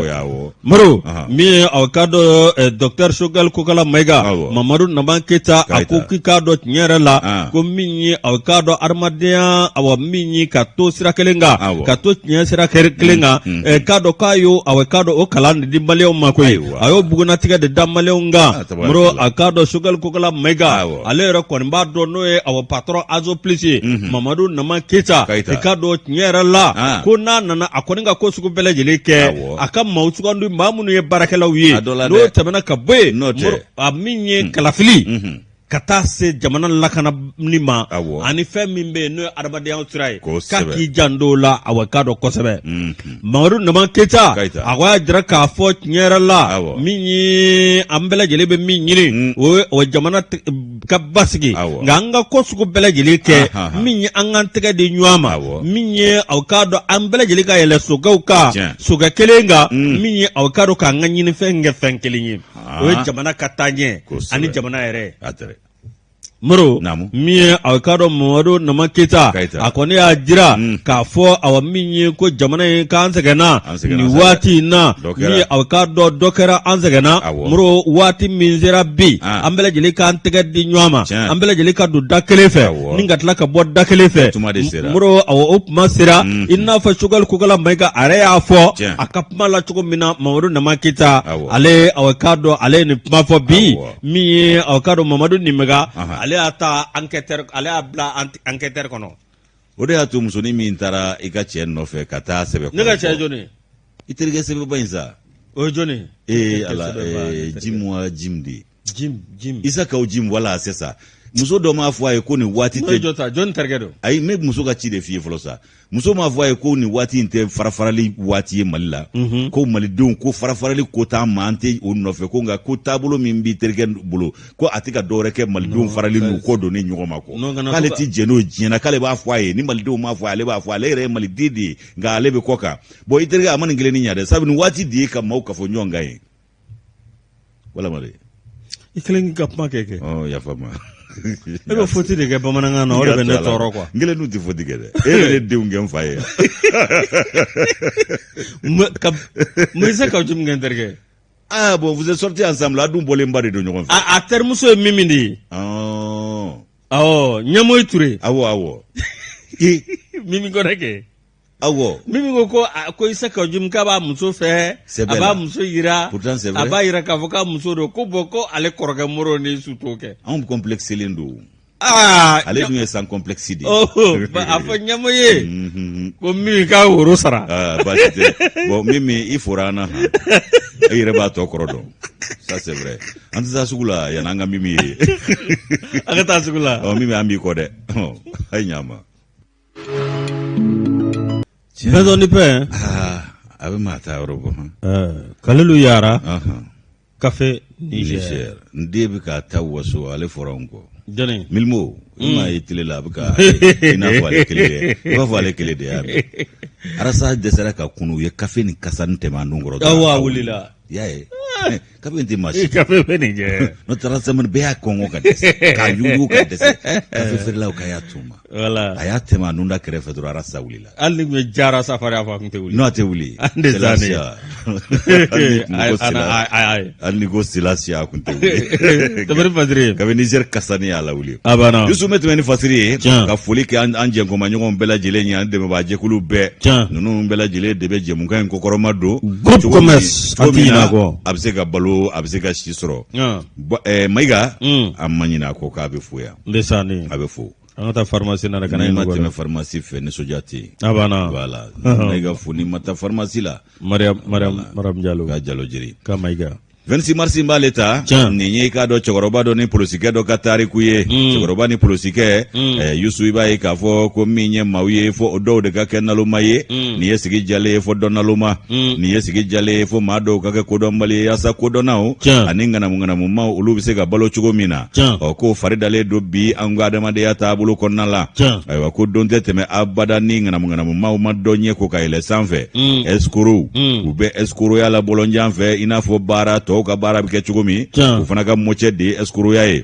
Moro min ye aw ka dɔn docteur Sogɛli Kokala Mayiga Mamadu Naman Keyita a ko k'i k'a dɔn tiɲɛ yɛrɛ la ko min ye aw k'a dɔn adamadenya min ye ka to sira kelen kan ka to tiɲɛ sira kelen kan k'a dɔn k'a y'o aw k'a dɔn o kalan de di maliyɛnw ma koyi a y'o bugunatigɛ de da maliyɛnw kan Moro a k'a dɔn Sogɛli Kokala Mayiga ale yɛrɛ kɔni b'a dɔn n'o ye aw patron Azo Plus ye Mamadu Naman Keyita i k'a dɔn tiɲɛ yɛrɛ la ko n'a nana a kɔni ka ko sugu bɛɛ lajɛlen kɛ a ka maaw sugandi maa minnu ye baarakɛlaw ye n'o tɛmɛna ka bɔ yen a min ye kalafili ka taa se jamana lakanani ma ani fɛn min bɛ yen n'o ye adamadenya sira ye k'a k'i janto la a k'a dɔn kosɛbɛ Mamadu Naman Keyita a ko y'a jira k'a fɔ tiɲɛ yɛrɛ la min ye an bɛɛ lajɛlen bɛ min ɲini o jamana ka basigi nka an ka ko sugu bɛɛ lajɛlen kɛ min ye an k'an tɛgɛ di ɲɔgɔn ma min ye aw k'a dɔn an bɛɛ lajɛlen ka yɛlɛ sokɛw kan sokɛ kelen kan min ye aw k'a dɔn k'an ka ɲinifɛn kɛ fɛn kelen ye o ye jamana ka taaɲɛ ani jamana yɛrɛ. Moro min ye aw k'a dɔn Mamadu Naman Keyita a kɔni y'a jira k'a fɔ aw min ye ko jamana in k'an sɛgɛnna nin waati in na min ye aw k'a dɔn dɔ kɛra an sɛgɛnna Moro waati min sera bi an bɛɛ lajɛlen k'an tɛgɛ di ɲɔgɔn ma an bɛɛ lajɛlen ka don da kelen fɛ ni ka tila ka bɔ da kelen fɛ Moro o kuma sera i n'a fɔ Sogɛli Kokala Mayiga a yɛrɛ y'a fɔ a ka kuma la cogo min na Mamadu Naman Keyita ale aw k'a dɔn ale ye nin kuma fɔ bi min ye aw k'a dɔn Mamadu Nimega ale y'a ta enquêteur ale y'a bila enquêteur kɔnɔ o de y'a to musonin min taara i ka cɛ nɔfɛ ka taa sɛbɛ ne ka cɛ jɔni i terikɛ sɛbɛba in sa o ye jɔni ala Jim de Jim Isa kaw Jim wala c'est ça muso dɔ m'a fɔ a ye ko nin waati tɛ jɔn terikɛ don ayi ne muso ka ci de f'i ye fɔlɔ sa muso m'a fɔ a ye ko nin waati in tɛ farafarali waati ye Mali la ko malidenw ko farafarali ko t'an ma an tɛ o nɔfɛ ko nka ko taabolo min b'i terikɛ bolo ko a tɛ ka dɔwɛrɛ kɛ malidenw farali n'u ko don ni ɲɔgɔn ma ko k'ale tɛ jɛn n'o diɲɛ na k'ale b'a fɔ a ye ni malidenw m'a fɔ ale b'a fɔ ale yɛrɛ ye maliden de ye nka ale bɛ kɔ kan bon i terikɛ a ma nin kelen ni ɲa dɛ sabu nin waati de ye ka maaw ka fɔ ɲɔgɔn kan ye walama de i kelen ka kuma kɛ yafa ma e bɛ foti de kɛ bamanankan na o de bɛ ne tɔɔrɔ quoi n kelen n'u tɛ foti kɛ dɛ e yɛrɛ de denw kɛ n fa ye mun se ka jum kɛ n terikɛ bon vous êtes sortis ensemble a dun bɔlenba de don ɲɔgɔn fɛ a terimuso ye Mimi de ye Ɲamoyi Ture awɔ Mimi ko ne kɛ awɔ Mimi ko Isa ka jum k'a b'a muso fɛ a b'a muso yira a b'a yira k'a fɔ k'a muso don ko ko ale kɔrɔkɛ Moro ni su t'o kɛ anw complexelen don ale dun ye sans complexe de a fɔ Ɲamoyi ko Mimi k'a woro sara baasi tɛ bon Mimi i fɔra an na e yɛrɛ b'a tɔ kɔrɔ dɔn ça c'est vrai an tɛ taa sugu la yanni an ka Mimi ye an ka taa sugu la Mimi an b'i kɔ dɛ a ye ɲa ma Besoin de pain. A bɛ maa taa yɔrɔ bɔ Kalilu Yara café Niger n den bɛ ka taa waso ale fɔra n kɔ jɔnni Milimo i m'a ye télé la a bɛ ka i n'a fɔ ale kelen dɛ i b'a fɔ ale kelen de y'a mɛn Arasa dɛsɛra ka kunu u ye café ni kasa ni tɛmɛ a nun kɔrɔ a wulila i y'a ye café in tɛ maa si café bɛ nin kɛ n'o taara sɛmɛni bɛɛ y'a kɔngɔ ka dɛsɛ k'a yugu ka dɛsɛ café feerelaw ka y'a tuma a y'a tɛmɛ a nun da kɛrɛfɛ dɔrɔn Arasa wulila hali ni tun ye jara safari a fɔ a tun tɛ wuli n'o tɛ wuli hali ni ko Silasia a kun tɛ wuli tɛmɛni fasiri kabini Niger kasani y'a la wuli a banna Yusu bɛ tɛmɛ ni fasiri ye ka foli kɛ an jɛnkɔmaɲɔgɔn bɛɛ lajɛlen ye an dɛmɛbaa jɛkulu bɛɛ ninnu bɛɛ lajɛlen de bɛ jɛmukan in kɔkɔrɔma don groupe commerce a bɛ se ka balo a bɛ se ka si sɔrɔ Mayiga an ma ɲinɛ a kɔ k'a bɛ fo yan a bɛ fo an ka taa pharmacie na kana ma tɛmɛ pharmacie fɛ nisɔndiya tɛ yen a banna voilà Mayiga fo ni ma taa pharmacie la Mariam Diallo ka Diallo jiri ka Mayiga 26 mars b'ale ta nin ye k'a dɔn cɛkɔrɔba dɔ ni polosikɛ dɔ ka tariku ye cɛkɔrɔba ni polosikɛ Yusu i b'a ye k'a fɔ ko min ye maaw ye fo o dɔw de ka kɛ naloma ye nin ye sigi jalen ye fo dɔ naloma nin ye sigi jalen ye fo maa dɔw ka kɛ kodɔnbali ye yaasa kodɔnnaw ani ŋanamu-ŋanamumaw olu bɛ se ka balo cogo min na ko fari dalen don bi an ka adamadenya taabolo kɔnɔna la ayiwa ko don tɛ tɛmɛ abada ni ŋanamu-ŋanamumaw ma dɔ ɲɛ ko ka yɛlɛ sanfɛ escrow u bɛ escroya la bɔlɔnjan fɛ i n'a fɔ baara tɔw ka baara bɛ kɛ cogo min u fana ka mɔcɛ de ye escroya ye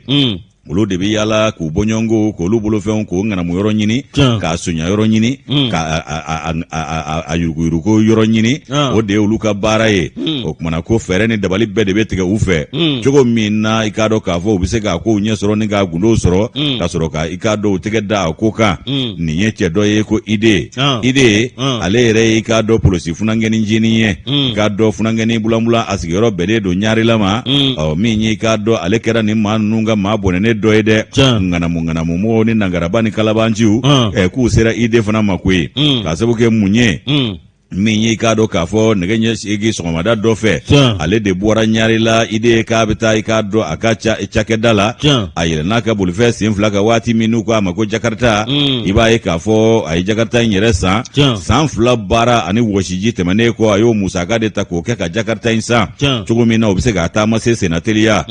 olu de bɛ yaala k'u bɔɲɔngo k'olu bolofɛnw k'o ŋanamu yɔrɔ ɲini k'a soɲa yɔrɔ ɲini k'a yuruguyurugu yɔrɔ ɲini o de ye olu ka baara ye o kumana ko fɛɛrɛ ni dabali bɛɛ de bɛ tigɛ u fɛ cogo min na i k'a dɔn k'a fɔ u bɛ se k'a kow ɲɛ sɔrɔ ni k'a gundow sɔrɔ ka sɔrɔ ka i k'a dɔn u tɛgɛ da a ko kan nin ye cɛ dɔ ye ko ide ale yɛrɛ ye i k'a dɔn polosi funankɛni ncinin ye i k'a dɔn funankɛni bulanbulan a sigiyɔrɔ bɛnnen don ɲaarila ma min ye i k'a dɔn ale kɛra nin maa ninnu ka maa bɔnɛnen dɔ ye dɛ ŋanamu mo ni nangaraba ni kalabanciw k'u sera ide fana ma koyi k'a sabu kɛ mun ye min ye k'a dɔn k'a fɔ nɛgɛ ɲɛ seegin sɔgɔmada dɔ fɛ ale de bɔra ɲari la ide k'a bɛ taa i k'a dɔn a ka cakɛda la a yɛlɛ n'a ka bolifɛn sen fila ka waati min n'u k'a ma ko jakarta i b'a ye k'a fɔ a ye jakarta in yɛrɛ san fila baara ani wɔsiji tɛmɛnen kɔ a y'o musaka de ta k'o kɛ ka jakarta in san cogo min na o bɛ se k'a taama se senna teliya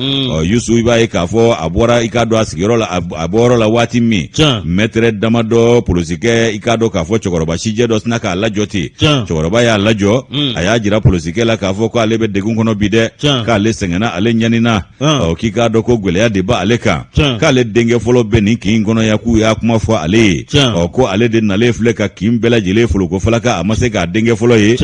Yusu i b'a ye k'a fɔ a bɔra i k'a dɔn a sigiyɔrɔ la a bɔyɔrɔ la waati min mɛtɛrɛ damadɔ polosikɛ i k'a dɔn k'a fɔ cɛkɔrɔba sijɛ dɔ sina k'a lajɔ ten cɛkɔrɔba y'a lajɔ a y'a jira polosikɛ la k'a fɔ ko ale bɛ degun kɔnɔ bi dɛ k'ale sɛgɛnna ale ɲanina k'i k'a dɔn ko gwɛlɛya de b'a ale kan k'ale denkɛ fɔlɔ bɛ nin kin kɔnɔ ya k'u y'a kuma fɔ ale ye ko ale de nalen filɛ ka kin bɛɛ lajɛlen folokofalaka a ma se k'a denkɛ fɔlɔ ye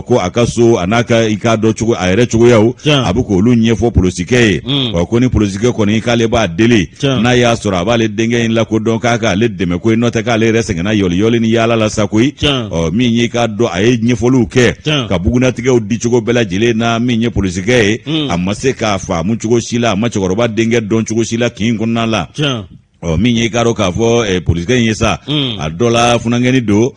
ko a ka so a n'a ka i k'a dɔn cogo a yɛrɛ cogoyaw a bɛ k'olu ɲɛfɔ polosikɛ ye ko ni polosikɛ kɔni k'ale b'a deli n'a y'a sɔrɔ a b'ale denkɛ in lakodɔn k'a k'ale dɛmɛ ko ye n'o tɛ k'ale yɛrɛ sɛgɛnna yɔliyɔli ni yaala la sa koyi min ye k'a dɔn a ye ɲɛfɔliw kɛ ka bugunatigɛw di cogo bɛɛ lajɛlen na min ye polosikɛ ye a ma se k'a faamu cogo si la a ma cɛkɔrɔba denkɛ dɔn cogo si la kin kɔnɔna la min ye k'a dɔn k'a fɔ polosikɛ in ye sa a dɔ la funankɛni don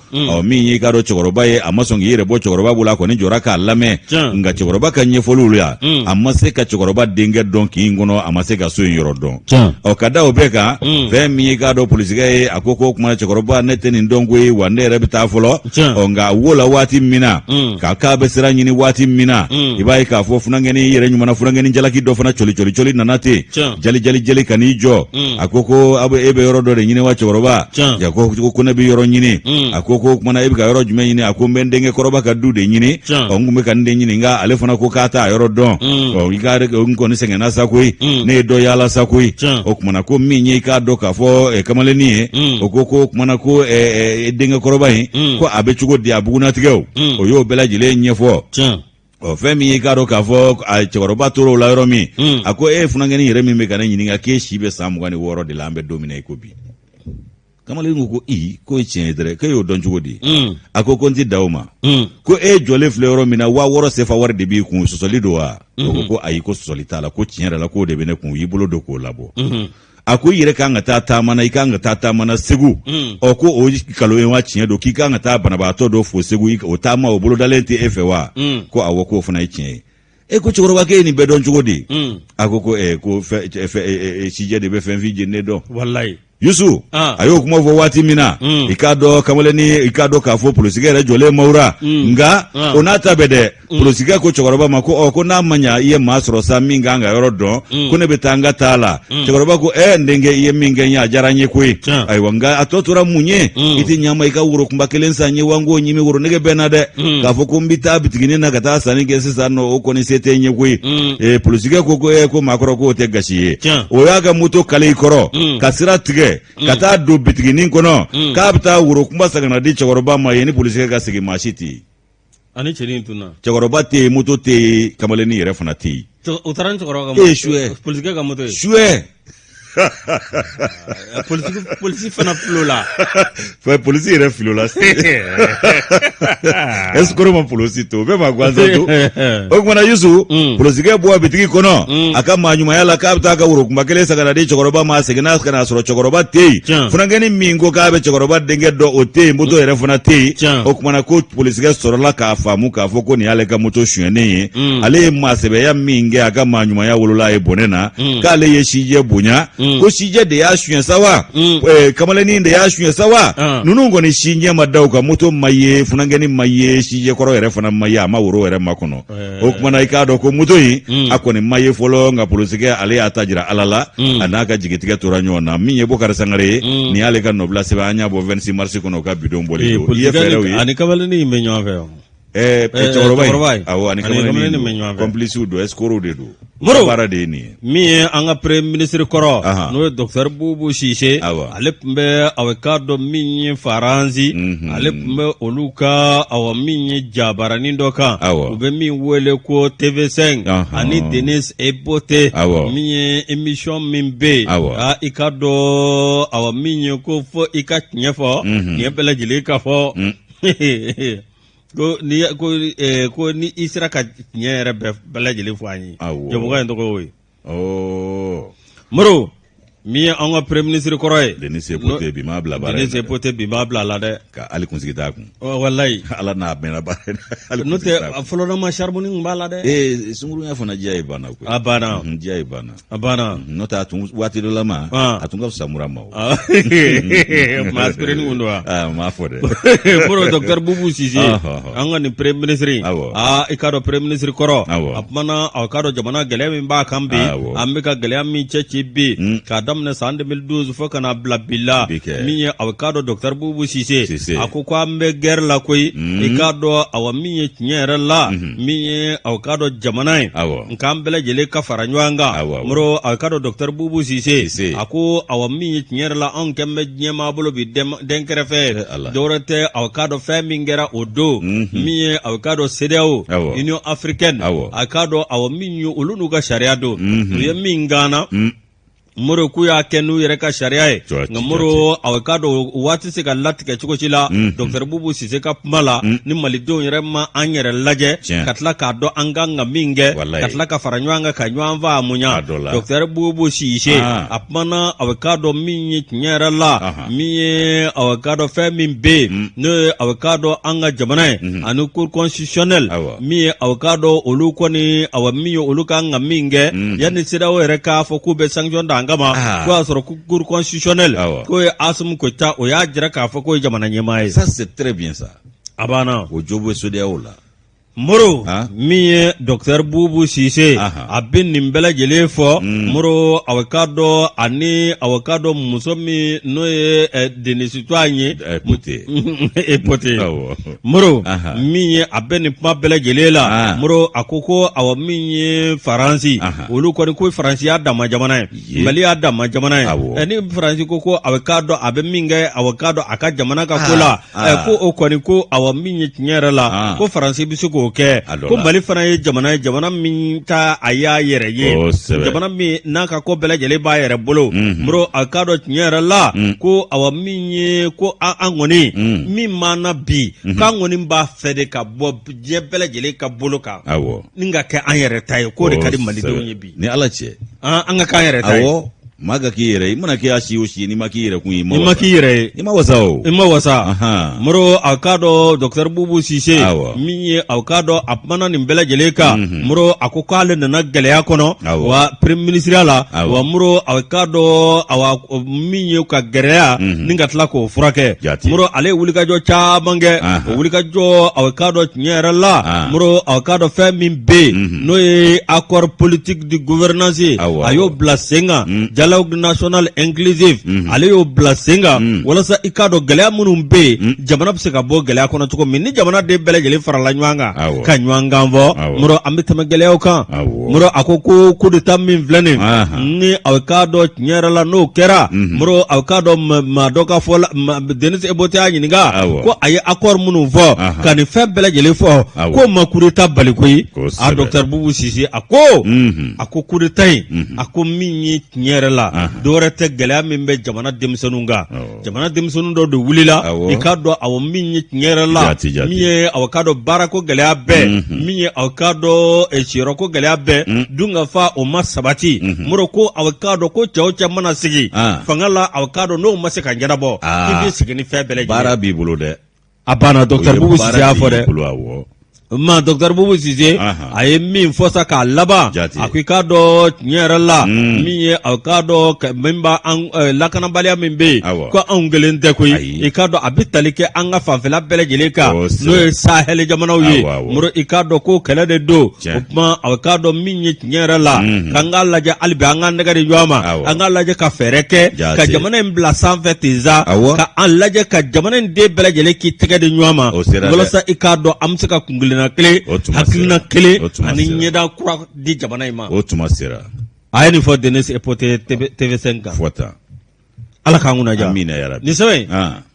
min ye k'a dɔn cɛkɔrɔba ye a ma sɔn k'i yɛrɛ bɔ cɛkɔrɔba bolo a kɔni jɔra k'a lamɛn nka cɛkɔrɔba ka ɲɛfɔliw la a ma se ka cɛkɔrɔba denkɛ dɔn kin kɔnɔ a ma se ka so in yɔrɔ dɔn ka da o bɛɛ kan fɛn min ye k'a dɔn polosikɛ ye a ko kuma cɛkɔrɔba ne tɛ nin dɔn koyi wa ne yɛrɛ bɛ taa fɔlɔ nka wo la waati min na k'a bɛ sira ɲini waati min na i b'a ye k'a fɔ funankɛni yɛrɛ ɲuman funankɛni jalaki dɔ fana cɔli nana ten jali ka n'i jɔ a ko aw e bɛ yɔrɔ dɔ de ɲini wa cɛkɔrɔba ja ko ne bɛ yɔrɔ ɲini a ko kumana e bɛ ka yɔrɔ jumɛn ɲini a ko n bɛ n denkɛ kɔrɔba ka du de ɲini n kun bɛ ka n den ɲini nka ale fana ko k'a t'a yɔrɔ dɔn i ka n kɔni sɛgɛnna sa koyi ne ye dɔ yaala sa koyi o kumana ko min ye i k'a dɔn k'a fɔ kamalennin ye o ko kumana ko denkɛ kɔrɔba in ko a bɛ cogo di a bugunatigɛw o y'o bɛɛ lajɛlen ɲɛfɔ fɛn min ye k'a dɔn k'a fɔ a cɛkɔrɔba tora o la yɔrɔ min a ko funankɛni yɛrɛ min bɛ ka ne ɲininka k'e si bɛ san 26 de la an bɛ don min na i ko bi kamalen ko ko ye tiɲɛ ye dɛrɛ k'e y'o dɔn cogo di a ko n tɛ da o ma ko e jɔlen filɛ yɔrɔ min na 6,000 sefa wari de b'i kun sɔsɔli don wa o ko ayi ko sɔsɔli t'a la ko tiɲɛ yɛrɛ la k'o de bɛ ne kun y'i bolo don k'o labɔ a ko i yɛrɛ kan ka taa taamana i kan ka taa taamana Segu ko o kalo ye wa tiɲɛ don k'i kan ka taa banabaatɔ dɔ fo Segu o taama o bolodalen tɛ e fɛ wa ko awɔ k'o fana ye tiɲɛ ye ko cɛkɔrɔba k'e ye nin bɛɛ dɔn cogo di a ko sijɛ de bɛ fɛn f'i jeni dɔn wallahi Yusu a y'o kuma fɔ waati min na i k'a dɔn kamalennin i k'a dɔn k'a fɔ polosikɛ yɛrɛ jɔlen mawura nka o n'a ta bɛ dɛ polosikɛ ko cɛkɔrɔba ma ko n'a ma ɲa i ye maa sɔrɔ sa min kan ka yɔrɔ dɔn ko ne bɛ taa n ka taa la cɛkɔrɔba ko n denkɛ i ye min kɛ n ye a diyara n ye koyi ayiwa nka a tɔ tora mun ye i tɛ ɲama i ka woro kunba kelen san n ye wa n k'o ɲimi woro nege bɛ n na dɛ k'a fɔ ko n bɛ taa bitiginin na ka taa sanni kɛ sisan nɔ o kɔni se tɛ n ye koyi polosikɛ ko ko maakɔrɔ k'o tɛ gasi ye o y'a ka moto kale i kɔrɔ ka sira tigɛ ka taa don bitiginin kɔnɔ k'a bɛ taa woro kunba sagana di cɛkɔrɔba ma ye ni polosikɛ ka segin maa si tɛ yen ani cɛnin tunna cɛkɔrɔba tɛ yen moto tɛ yen kamalennin yɛrɛ fana tɛ yen o taara ni cɛkɔrɔba ka moto suɛ polosikɛ ka moto ye suɛ Polisi fana flola. Fa polisi yɛrɛ filola. Est-ce que ma polisi to bɛɛ ma gansan to. O kumana Yusu, polisikɛ bɔ bitigi kɔnɔ a ka maa ɲumanya la k'a bɛ taa ka worokunba kelen san ka na di cɛkɔrɔba ma seginna ka na sɔrɔ cɛkɔrɔba tɛ yen. Funankɛni min ko k'a bɛ cɛkɔrɔba denkɛ dɔ o tɛ yen, moto yɛrɛ fana tɛ yen. O kumana ko polisikɛ sɔrɔla k'a faamu k'a fɔ ko nin y'ale ka moto suyɛnen ye. Ale ye maa sɛbɛya min kɛ a ka maa ɲumanya wolola ye bɔnɛ na k'ale ye sijɛ bonya ko sijɛ de y'a suyɛn sa wa kamalennin de y'a suyɛn sa wa ninnu kɔni sijɛ ma da u ka moto ma ye funankɛni ma ye sijɛ kɔrɔ yɛrɛ fana ma ye a ma woro yɛrɛ ma kɔnɔ o kumana i k'a dɔn ko moto in a kɔni ma ye fɔlɔ nka polisikɛ ale y'a ta jira Ala la a n'a ka jigitigɛ tora ɲɔgɔn na min ye Bokari Sangare ye nin y'ale ka nɔbila sɛbɛn an y'a bɔ 26 mars kɔnɔ o ka bidon bɔli don i ye fɛɛrɛw ye ani kamalennin bɛ ɲɔgɔn fɛ cɛkɔrɔba in awɔ ani kamalennin bɛ ɲɔgɔn fɛ complices don escrocs de don baara de ye nin ye min ye an ka premier ministre kɔrɔ n'o ye docteur Boubou Cissé ale tun bɛ a k'a dɔn min ye Faransi ale tun bɛ olu ka min ye jabaranin dɔ kan u bɛ min wele ko TV5 ani Denis Epote min ye émission min bɛ yen i ka dɔn min ye ko fɔ i ka tiɲɛ fɔ tiɲɛ bɛɛ lajɛlen ka fɔ ko ni i sera ka tiɲɛ yɛrɛ bɛɛ lajɛlen fɔ an ye jɛmukan in tɔgɔ y'o ye Moro min ye an ka premier ministre kɔrɔ ye Denis Epote bi m'a bila baara Denis Epote bi m'a bila la dɛ ka hali kunsigi t'a kun wallahi Ala n'a mɛnna baara n'o tɛ fɔlɔ ma charbon kun b'a la dɛ sungurunya fana diya ye banna koyi a banna diya ye banna a banna n'o tɛ a tun waati dɔ la ma a tun ka fisa mura ma o maa aspirin kun don wa m'a fɔ dɛ pour docteur Boubou Cissé an ka nin premier ministre i ka dɔn premier ministre kɔrɔ a kumana a ka dɔn jamana gɛlɛya min b'a kan bi an bɛ ka gɛlɛya min cɛci bi ka daminɛ san 2012 fo kana bila bila min ye a ka dɔn docteur Boubou Cissé a ko an bɛ guerre la koyi i ka dɔn min ye tiɲɛ yɛrɛ la min ye a ka dɔn jamana ye nka an bɛɛ lajɛlen ka fara ɲɔgɔn kan moro a ka dɔn docteur Boubou Cissé a ko min ye tiɲɛ yɛrɛ la anw kɛn bɛ diɲɛmaa bolo bi den kɛrɛfɛ dɔwɛrɛ tɛ a ka dɔn fɛn min kɛra o don min ye a ka dɔn CEDEAO Union africaine a ka dɔn min ye olu n'u ka sariya don u ye min gana Moro k'u y'a kɛ n'u yɛrɛ ka sariya ye nka Moro a ka dɔn waati se ka latigɛ cogo si la docteur Boubou Cissé ka kuma la ni malidenw yɛrɛ ma an yɛrɛ lajɛ ka tila k'a dɔn an kan ka min kɛ ka tila ka fara ɲɔgɔn kan ka ɲɔgɔn faa muɲa docteur Boubou Cissé a kumana a ka dɔn min ye tiɲɛ yɛrɛ la min ye a ka dɔn fɛn min bɛ yen n'o ye a ka dɔn an ka jamana ye ani cour constitutionnelle min ye a ka dɔn olu kɔni min ye olu kan ka min kɛ yanni CEDEAO yɛrɛ k'a fɔ k'u bɛ sanction da kama ko y'a sɔrɔ cour constitutionnelle ko ye Assimi Goïta o y'a jira k'a fɔ ko ye jamana ɲɛmaa ye ça c'est très bien ça a banna o jo bɛ CEDEAO la Moro min ye docteur Boubou Cissé a bɛ nin bɛɛ lajɛlen fɔ Moro a ka dɔn ani a ka dɔn muso min n'o ye Denisitoa ye Epote Moro min ye a bɛ nin kuma bɛɛ lajɛlen la Moro a ko min ye Faransi olu kɔni ko Faransi y'a dama jamana ye Mali y'a dama jamana ye ni Faransi ko a ka dɔn a bɛ min kɛ a ka dɔn a ka jamana ka ko la ko o kɔni ko min ye tiɲɛ yɛrɛ la ko Faransi bɛ se k'o kɛ ko Mali fana ye jamana min ta a y'a yɛrɛ ye jamana min n'a ka ko bɛɛ lajɛlen b'a yɛrɛ bolo Moro a ka dɔn tiɲɛ yɛrɛ la ko min ye ko an kɔni min mana bi k'an kɔni b'a fɛ de ka bɔ diɲɛ bɛɛ lajɛlen ka bolo kan ni ka kɛ an yɛrɛ ta ye k'o de ka di malidenw ye bi ni Ala cɛ an ka k'an yɛrɛ ta ye maa ka k'i yɛrɛ i mana kɛ a si o si n'i ma k'i yɛrɛ kun ye i ma k'i yɛrɛ ye i ma wasa o i ma wasa Moro a ka dɔn docteur Boubou Cissé min ye a ka dɔn a kumana nin bɛɛ lajɛlen kan Moro a ko k'ale nana gɛlɛya kɔnɔ wa premier ministre la wa Moro a ka dɔn min ye ka gɛrɛya ni ka tila k'o furakɛ Moro ale ye wulikajɔ caman kɛ o wulikajɔ a ka dɔn tiɲɛ yɛrɛ la Moro a ka dɔn fɛn min bɛ yen n'o ye accord politique de gouvernance a y'o bila sen kan dialogue national inclusive ale y'o bila sen kan walasa i k'a dɔn gɛlɛya minnu bɛ yen jamana bɛ se ka bɔ gɛlɛya kɔnɔ cogo min ni jamana den bɛɛ lajɛlen farala ɲɔgɔn kan ka ɲɔgɔn kan fɔ Moro an bɛ tɛmɛ gɛlɛyaw kan Moro a ko coup d'état min filɛ nin ni a k'a dɔn tiɲɛ yɛrɛ la n'o kɛra Moro a k'a dɔn maa dɔ ka fɔ Denis Epote y'a ɲininka ko a ye accord minnu fɔ ka nin fɛn bɛɛ lajɛlen fɔ k'o ma coup d'état bali koyi a docteur Boubou Cissé a ko coup d'état in a ko min ye tiɲɛ yɛrɛ la la dore te gɛlɛya min bɛ jamana denmisɛnninw kan jamana denmisɛnninw dɔ de wulila i k'a dɔn awɔ min ye tiɲɛ yɛrɛ la min ye awɔ k'a dɔn baarako gɛlɛya bɛɛ min ye awɔ k'a dɔn siyɔrɔko gɛlɛya bɛɛ dun ka fa o ma sabati mɔrɔ ko awɔ k'a dɔn ko cɛ o cɛ mana sigi fanga la awɔ k'a dɔn n'o ma se ka ɲɛnabɔ i b'i sigi ni fɛn bɛɛ lajɛlen baara b'i bolo dɛ a banna docteur Bubu Sise y'a fɔ dɛ docteur Bubu Sise a ye min fɔ sa k'a laban a ko i k'a dɔn tiɲɛ yɛrɛ la min ye a k'a dɔn min b'a lakanabaliya min bɛ yen ko anw kelen tɛ koyi i k'a dɔn a bɛ tali kɛ an ka fanfɛla bɛɛ lajɛlen kan n'o ye sahel jamanaw ye mɔrɔ i k'a dɔn ko kɛlɛ de don o tuma a k'a dɔn min ye tiɲɛ yɛrɛ la k'an k'a lajɛ hali bi an k'an nɛgɛ de ɲɔgɔn ma an k'a lajɛ ka fɛɛrɛ kɛ ka jamana in bila sanfɛ ten sa ka an lajɛ ka jamana in den bɛɛ lajɛlen k'i tɛgɛ di ɲɔgɔn ma walasa i k'a dɔn an bɛ se ka kungilenna kelen hakilina kelen ani ɲɛda kura di jamana in ma o tuma sera a ye nin fɔ Denis Epote TV5 kan fɔta ala k'an kunna diya amina yarabi ni sɛbɛn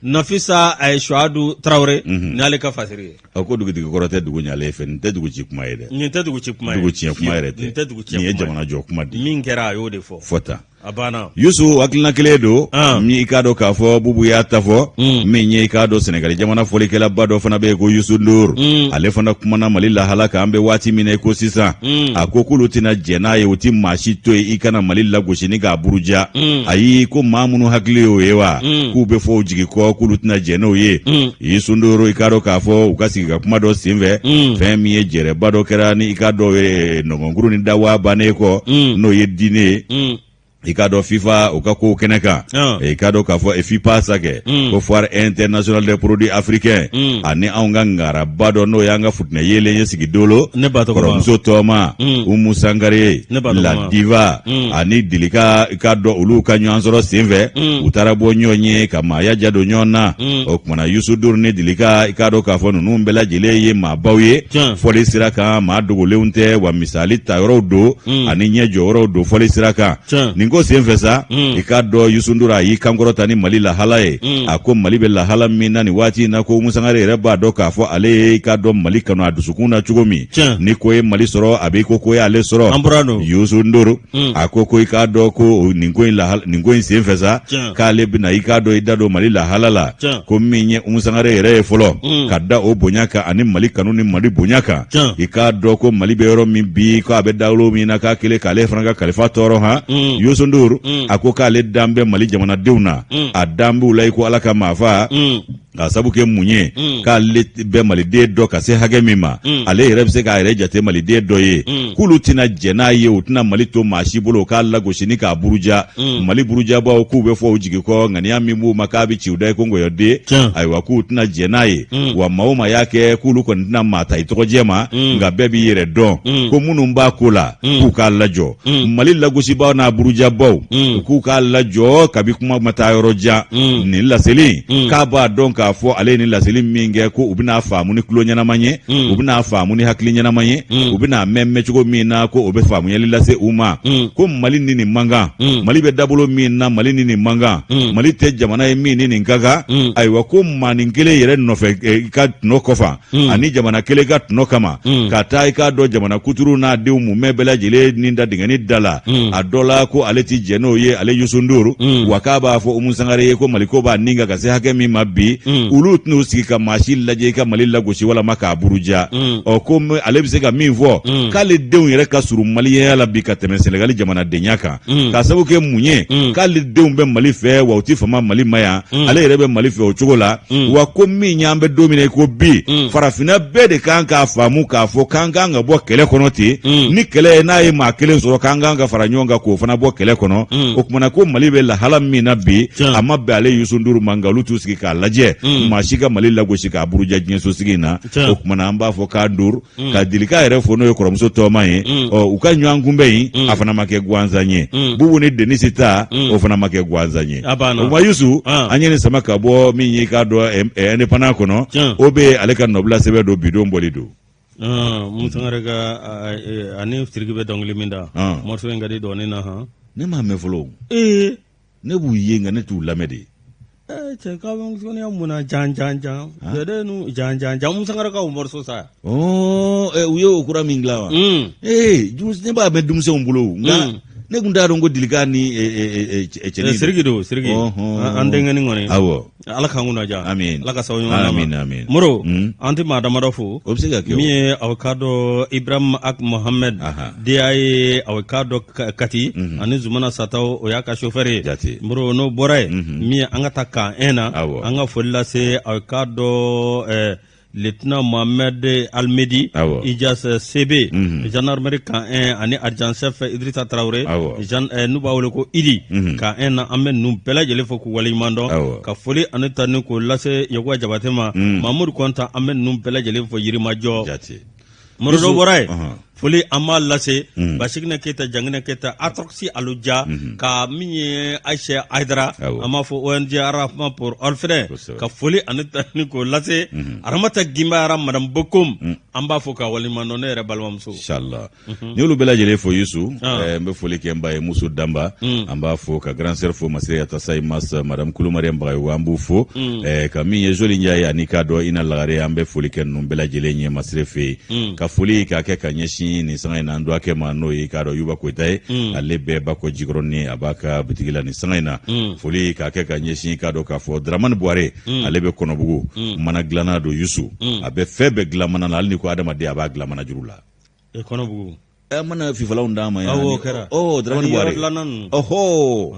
Nafisa Shuadu Traore ni ale ka fasiri ye a ko dugutigi kɔrɔ tɛ dugu ɲale fɛ nin tɛ dugu ci kuma ye dɛ nin tɛ dugu ci kuma ye dugu ciɲɛ kuma yɛrɛ tɛ nin tɛ dugu ciɲɛ kuma ye nin ye jamana jɔ kuma di min kɛra a y'o de fɔ fɔta a banna Yusu hakilina kelen don min i k'a dɔn k'a fɔ Bubu y'a ta fɔ min ye i k'a dɔn Senegali jamana fɔlikɛlaba dɔ fana bɛ yen ko Yusu Ndour ale fana kumana Mali lahala kan an bɛ waati min na ko sisan a ko k'olu tɛna jɛn n'a ye u ti maa si to yen i kana Mali lagosi ni k'a buruja ayi ko maa minnu hakili y'o ye wa k'u bɛ fɔ o jigi kɔ k'olu tɛna jɛn n'o ye Yusu Ndour i k'a dɔn k'a fɔ u ka sigi ka kuma dɔ senfɛ fɛn min ye jɛrɛba dɔ kɛra ni i k'a dɔn nɔgɔnkuru ni dawa bannen kɔ n'o ye diinɛ ye i k'a dɔn FIFA u ka kow kɛnɛ kan i k'a dɔn k'a fɔ FIPA sakɛ ko foire internationale des produits africains ani anw ka ngaraba dɔ n'o y'an ka futinɛ yelen ye sigi dolo kɔrɔmuso tɔma Umu Sangare La Diva ani Dilika i k'a dɔn olu ka ɲɔgɔn sɔrɔ senfɛ u taara bɔ ɲɔgɔn ye ka maaya ja don ɲɔgɔn na o kumana Yusu Ndour ni Dilika i k'a dɔn k'a fɔ ninnu bɛɛ lajɛlen ye maabaw ye fɔli sira kan maa dogolenw tɛ wa misali ta yɔrɔw don ani ɲɛ jɔyɔrɔw don fɔli sira kan ko senfɛ sa i k'a dɔn Yusu Ndour a y'i kankɔrɔta ni Mali lahala ye a ko Mali bɛ lahala min na nin waati in na ko Umu Sangare yɛrɛ b'a dɔn k'a fɔ ale ye i k'a dɔn Mali kanu a dusukun na cogo min ni ko ye Mali sɔrɔ a bɛ ko ye ale sɔrɔ Yusu Ndour a ko i k'a dɔn ko nin ko in senfɛ sa k'ale bɛna i k'a dɔn i da don Mali lahala la ko min ye Umu Sangare yɛrɛ ye fɔlɔ ka da o bonya kan ani Mali kanu ni Mali bonya kan i k'a dɔn ko Mali bɛ yɔrɔ min bi ko a bɛ dawolo min na k'a kelen k'ale fana ka kalifa tɔɔrɔ han Yusu Ndour a ko k'ale dan bɛ Mali jamanadenw na a dan b'u la i ko ala ka maafa a sabu kɛ mun ye k'ale bɛ maliden dɔ ka se hakɛ min ma ale yɛrɛ bɛ se k'a yɛrɛ jate maliden dɔ ye k'olu tɛna jɛn n'a ye u tɛna Mali to maa si bolo k'a lagosi ni k'a buruja Mali burujabaw k'u bɛ fɔ u jigi kɔ ŋaniya min b'u ma k'a bɛ ci u da ye ko nkɔyɔden ayiwa k'u tɛna jɛn n'a ye wa maa o maa y'a kɛ k'olu kɔni tɛna maa ta i tɔgɔjɛ ma nka bɛɛ b'i yɛrɛ dɔn ko minnu b'a ko la k'u k'a lajɔ Mali lagosibaw n'a burujabaw k'u k'a lajɔ kabi kuma ma taa yɔrɔ jan nin laseli k'a b'a dɔn k'a fɔ ale ni laseli min kɛ ko u bɛna faamu ni tulo ɲɛnama ye u bɛna faamu ni hakili ɲɛnama ye u bɛna mɛn cogo min na ko o bɛ faamuyali lase u ma ko Mali ni nin mankan Mali bɛ dabolo min na Mali ni nin mankan Mali tɛ jamana ye min ni nin ka kan ayiwa ko maa nin kelen yɛrɛ nɔfɛ i ka tɔnɔ kɔfɛ ani jamana kelen ka tɔnɔ kama ka taa i k'a dɔn jamana kuturu n'a denw mumɛ bɛɛ lajɛlen ni da dingɛni da la a dɔ la ko ale ti jɛn n'o ye ale Yusu Ndour wa k'a b'a fɔ Umu Sangare ye ko Mali ko b'a nin ka se hakɛ min ma bi olu tɛn'u sigi ka maa si lajɛ i ka Mali lagosi walama k'a buruja ko ale bɛ se ka min fɔ k'ale denw yɛrɛ ka surun maliyɛnya la bi ka tɛmɛ Senegali jamanadenya kan k'a sababu kɛ mun ye k'ale denw bɛ Mali fɛ wa u ti fama Mali ma yan ale yɛrɛ bɛ Mali fɛ o cogo la wa ko min y'an bɛ don min na ko bi farafinna bɛɛ de kan k'a faamu k'a fɔ k'an kan ka bɔ kɛlɛ kɔnɔ ten ni kɛlɛ n'a ye maa kelen sɔrɔ k'an kan ka fara ɲɔgɔn kan k'o fana bɔ kɛlɛ kɔnɔ o kumana ko Mali bɛ lahala min na bi a ma bɛn ale Yusu Ndour ma nka olu t'u sigi k'a lajɛ maa si ka Mali lagosi k'a buruja diɲɛ so sigi in na o kumana an b'a fɔ k'a Ndour ka Dilika yɛrɛ fɔ n'o ye kɔrɔmuso tɔma ye u ka ɲɔgɔn kunbɛn in a fana ma kɛ gansan ye Bubu ni Denisi ta o fana ma kɛ gansan ye o ma Yusu an ye nin sama ka bɔ min ye k'a dɔn indépendant kɔnɔ o bɛ ale ka nɔbila sɛbɛn don bidon bɔli don Musangare ka ani Siriki bɛ dɔnkili min da morceau in ka di dɔɔnin na han ne m'a mɛn fɔlɔ ne b'u ye nka ne t'u lamɛn de cɛ ka ya mun na jan dede nu jan Musangare ka o morceau sa u ye o kura min dilan wa ne b'a mɛn denmisɛnw bolo nka ne kun da ngo dilika ni sirigi andengani ngoni awo ala kanguna ja amin ala ka sawu amin moro anti madama rafu mi avocado Ibrahim ak Mohammed DI avocado kati ani zumana sataw o yaka chauffeur moro no boray mi anga taka ena anga folla se avocado Lieutenant Mohamed Almedi, Ijas CB, gendarmerie K1, ani adjudant chef Idrissa Traoré, Nouba Oloko Idi, K1 amen nous pela jele foku walimando, ka foli anetanu ko lase yagwa jabatema, Mamoud Konta amen nous pela jele fo yirima jo. Morodo boray. Foli amal lase bashikna keta jangna keta atroxy aluja ka minye Aisha Aydra ama fo ONG Arafma pour orphelin ka foli anita niko lase aramata gimbara madam bokum amba fo ka wali manone re balwamso inshallah nyolu bela jele fo yusu mbe foli kemba e musu damba amba fo ka grand sœur fo masire atasai mas madam kulumari mba wambu fo ka minye joli nyaay anika do ina lagare ambe foli ken no bela jele nye masire fe ka foli ka ke kanyeshi ni sanga ina ndo ake mano yi kado yuba kwetae alebe bako jigroni abaka bitigila ni sanga ina foli ka keka nyeshi kado ka fo Draman Boare alebe konobugu mana glana do yusu abe febe glamana na alni ko adama de aba glamana jurula konobugu mana fifala undama ya Draman Boare oho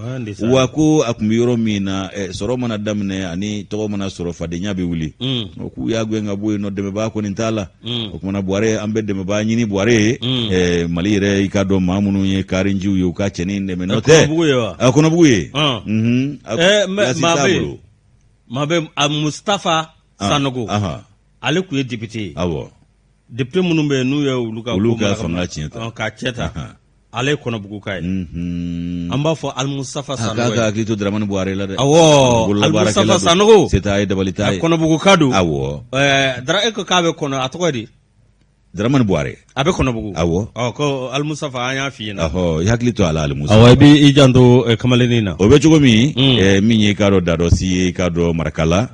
waku akumiyoro mina soro mana damne ani to mana soro fadenya be wuli oku yagwe ngabo no deme ba ko nintala okumana Boare ambe deme ba nyini Boare malire ikado mamunu ye karinju yo ka cheni ndeme note akono buye mabe Mustafa Sanogo ale ku ye député awo depuis munumbe nu ya uluka fanga chinta ka cheta ale kono bugu kai amba fo Al Mustafa Sanogo ka klito Draman Boare la de awo Al Mustafa Sanogo c'est ay dabalita kono bugu kadu awo dra eko kabe kono atokodi Draman Boare abe kono bugu awo ko Al Mustafa anya fina aho yaklito ala Al Mustafa awo bi ijando kamaleni obe chugo mi minye kado dado si kado marakala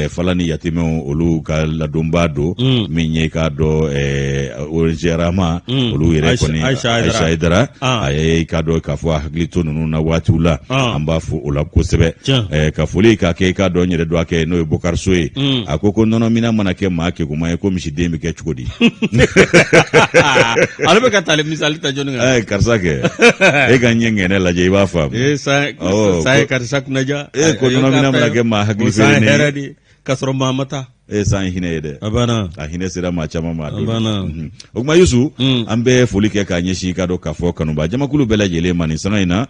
falani yatime olu ka la dombado minye kado orjerama olu ire koni Aisha Idra ay kado ka fo haklito nunu na watula amba fo ola kosebe ka foli ka ke kado nyere do ake no Bokar Soe akoko nono mina manake make kuma ko mishi demi ke chukodi albe ka tale misali ta joninga karsake ganyenge ne la jeba fam sai karsa kunaja ko no mina manake ma hakli fene heradi kasro mamata san hine de abana hine sira ma chama ma do abana ogma yusu ambe foli ke ka nyeshi ka do ka fo kanu ba jama kulu bela jele mani sanaina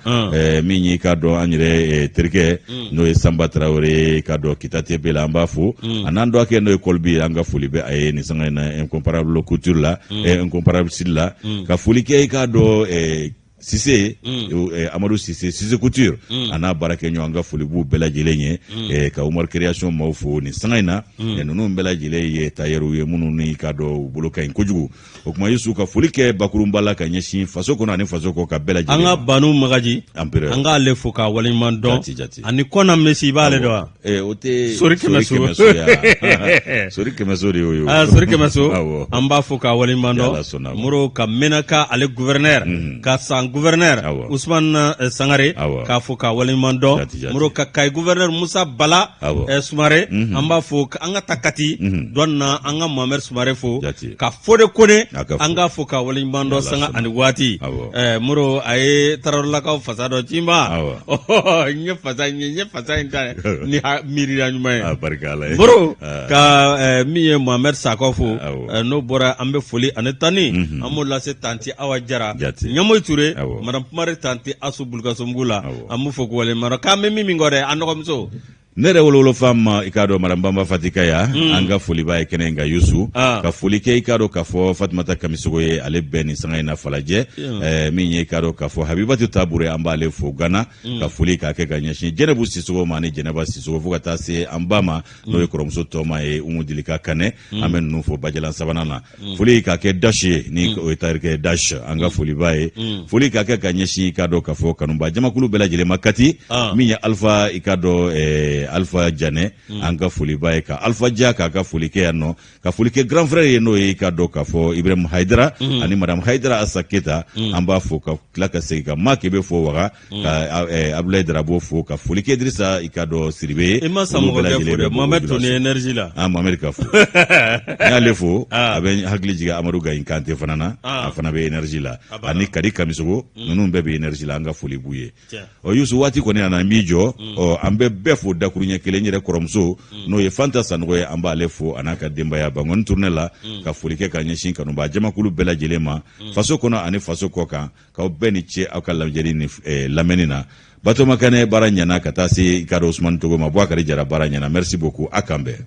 minyi ka do anyire terke no e Samba Traoré ka do kitate bela ambafu anando ake no e kolbi anga foli be ay ni sanaina incomparable couture la incomparable style la ka foli ke ka do Sise Amadou Sise Couture ana barake nyo anga folibu bela jelenye ka Umar Création mawfo ni sangaina nunu bela jele ye tayeru ye munu ni kado buluka inkojugu okuma yusu ka folike bakurumbala ka nyeshi faso kono ani faso ko ka bela jele anga banu magaji anga lefu ka waliman don ani kona mesi bale do ote sori kemeso ya sori kemeso de yo sori kemeso amba fuka waliman don muro ka menaka ale gouverneur ka sang gouverneur Ousmane Sangare ka fo ka walimando muro ka kay gouverneur Moussa Bala Soumare amba fo anga takati donna anga Mohamed Soumare fo ka fode kone anga fo ka walimando sanga ani wati muro ay tarola ka fasado chimba nye fasa inta ni miri la nyuma barkala muro ka miye Mohamed Sakofo no bora ambe foli anetani amola se tanti awajara nyamoy Touré madame Pumare tanti asu bulga somgula amu foko wale maro kame mimi ngore anokomso nere wololo fam ikado marambamba fatika ya anga foli ba ekenenga yusu ka foli ke ikado ka fo Fatmata Kamisogoye ale beni sangaina falaje minye ikado ka fo Habibatu Tabure amba ale fo Ghana ka foli ka ke ganyashi Jenebu Sissogo mane Jeneba Sissogo fukata se ambama no ekoromso toma e umudilika kane amen no fo bajelan sabanana foli ka ke dashi ni o etarke dash anga foli ba foli ka ke ganyashi ikado ka fo kanumba jamakulu bela jele makati minya Alpha ikado Alpha Jane an ka foli ba ye ka Alpha Ja ka foli kɛ yan nɔ ka foli kɛ grand frère ye n'o ye ka dɔ ka fɔ Ibrahim Haidara ani madame Haidara Asaketa an b'a fɔ ka tila ka segin ka maa kebe fɔ waga ka Abdoulaye Darabo fɔ ka foli kɛ Idrissa i ka dɔ Siribe ma samɔgɔ kɛ fɔ dɛ Mohamed Toni énergie la Mohamed ka fɔ n'ale fɔ a bɛ hakili jigin Amadou Gaye Kante fana na a fana bɛ énergie la ani Kadi Kamisogo ninnu bɛɛ bɛ énergie la an ka foli b'u ye Youssou waati kɔni an b'i jɔ an bɛ bɛɛ fo dakuru ɲɛ kelen yɛrɛ kɔrɔmuso n'o ye Fanta Sanogo ye an b'ale fo a n'a ka denbaya Bangoni tournée la ka foli kɛ ka ɲɛsin kanuba jamakulu bɛɛ lajɛlen ma faso kɔnɔ ani faso kɔ kan k'aw bɛɛ ni ce aw ka lajɛli ni lamɛnni na Batoma Kane baara ɲɛna ka taa se Kado Ousmane Togo ma Bouakari Jara baara ɲɛna merci beaucoup a kan bɛɛ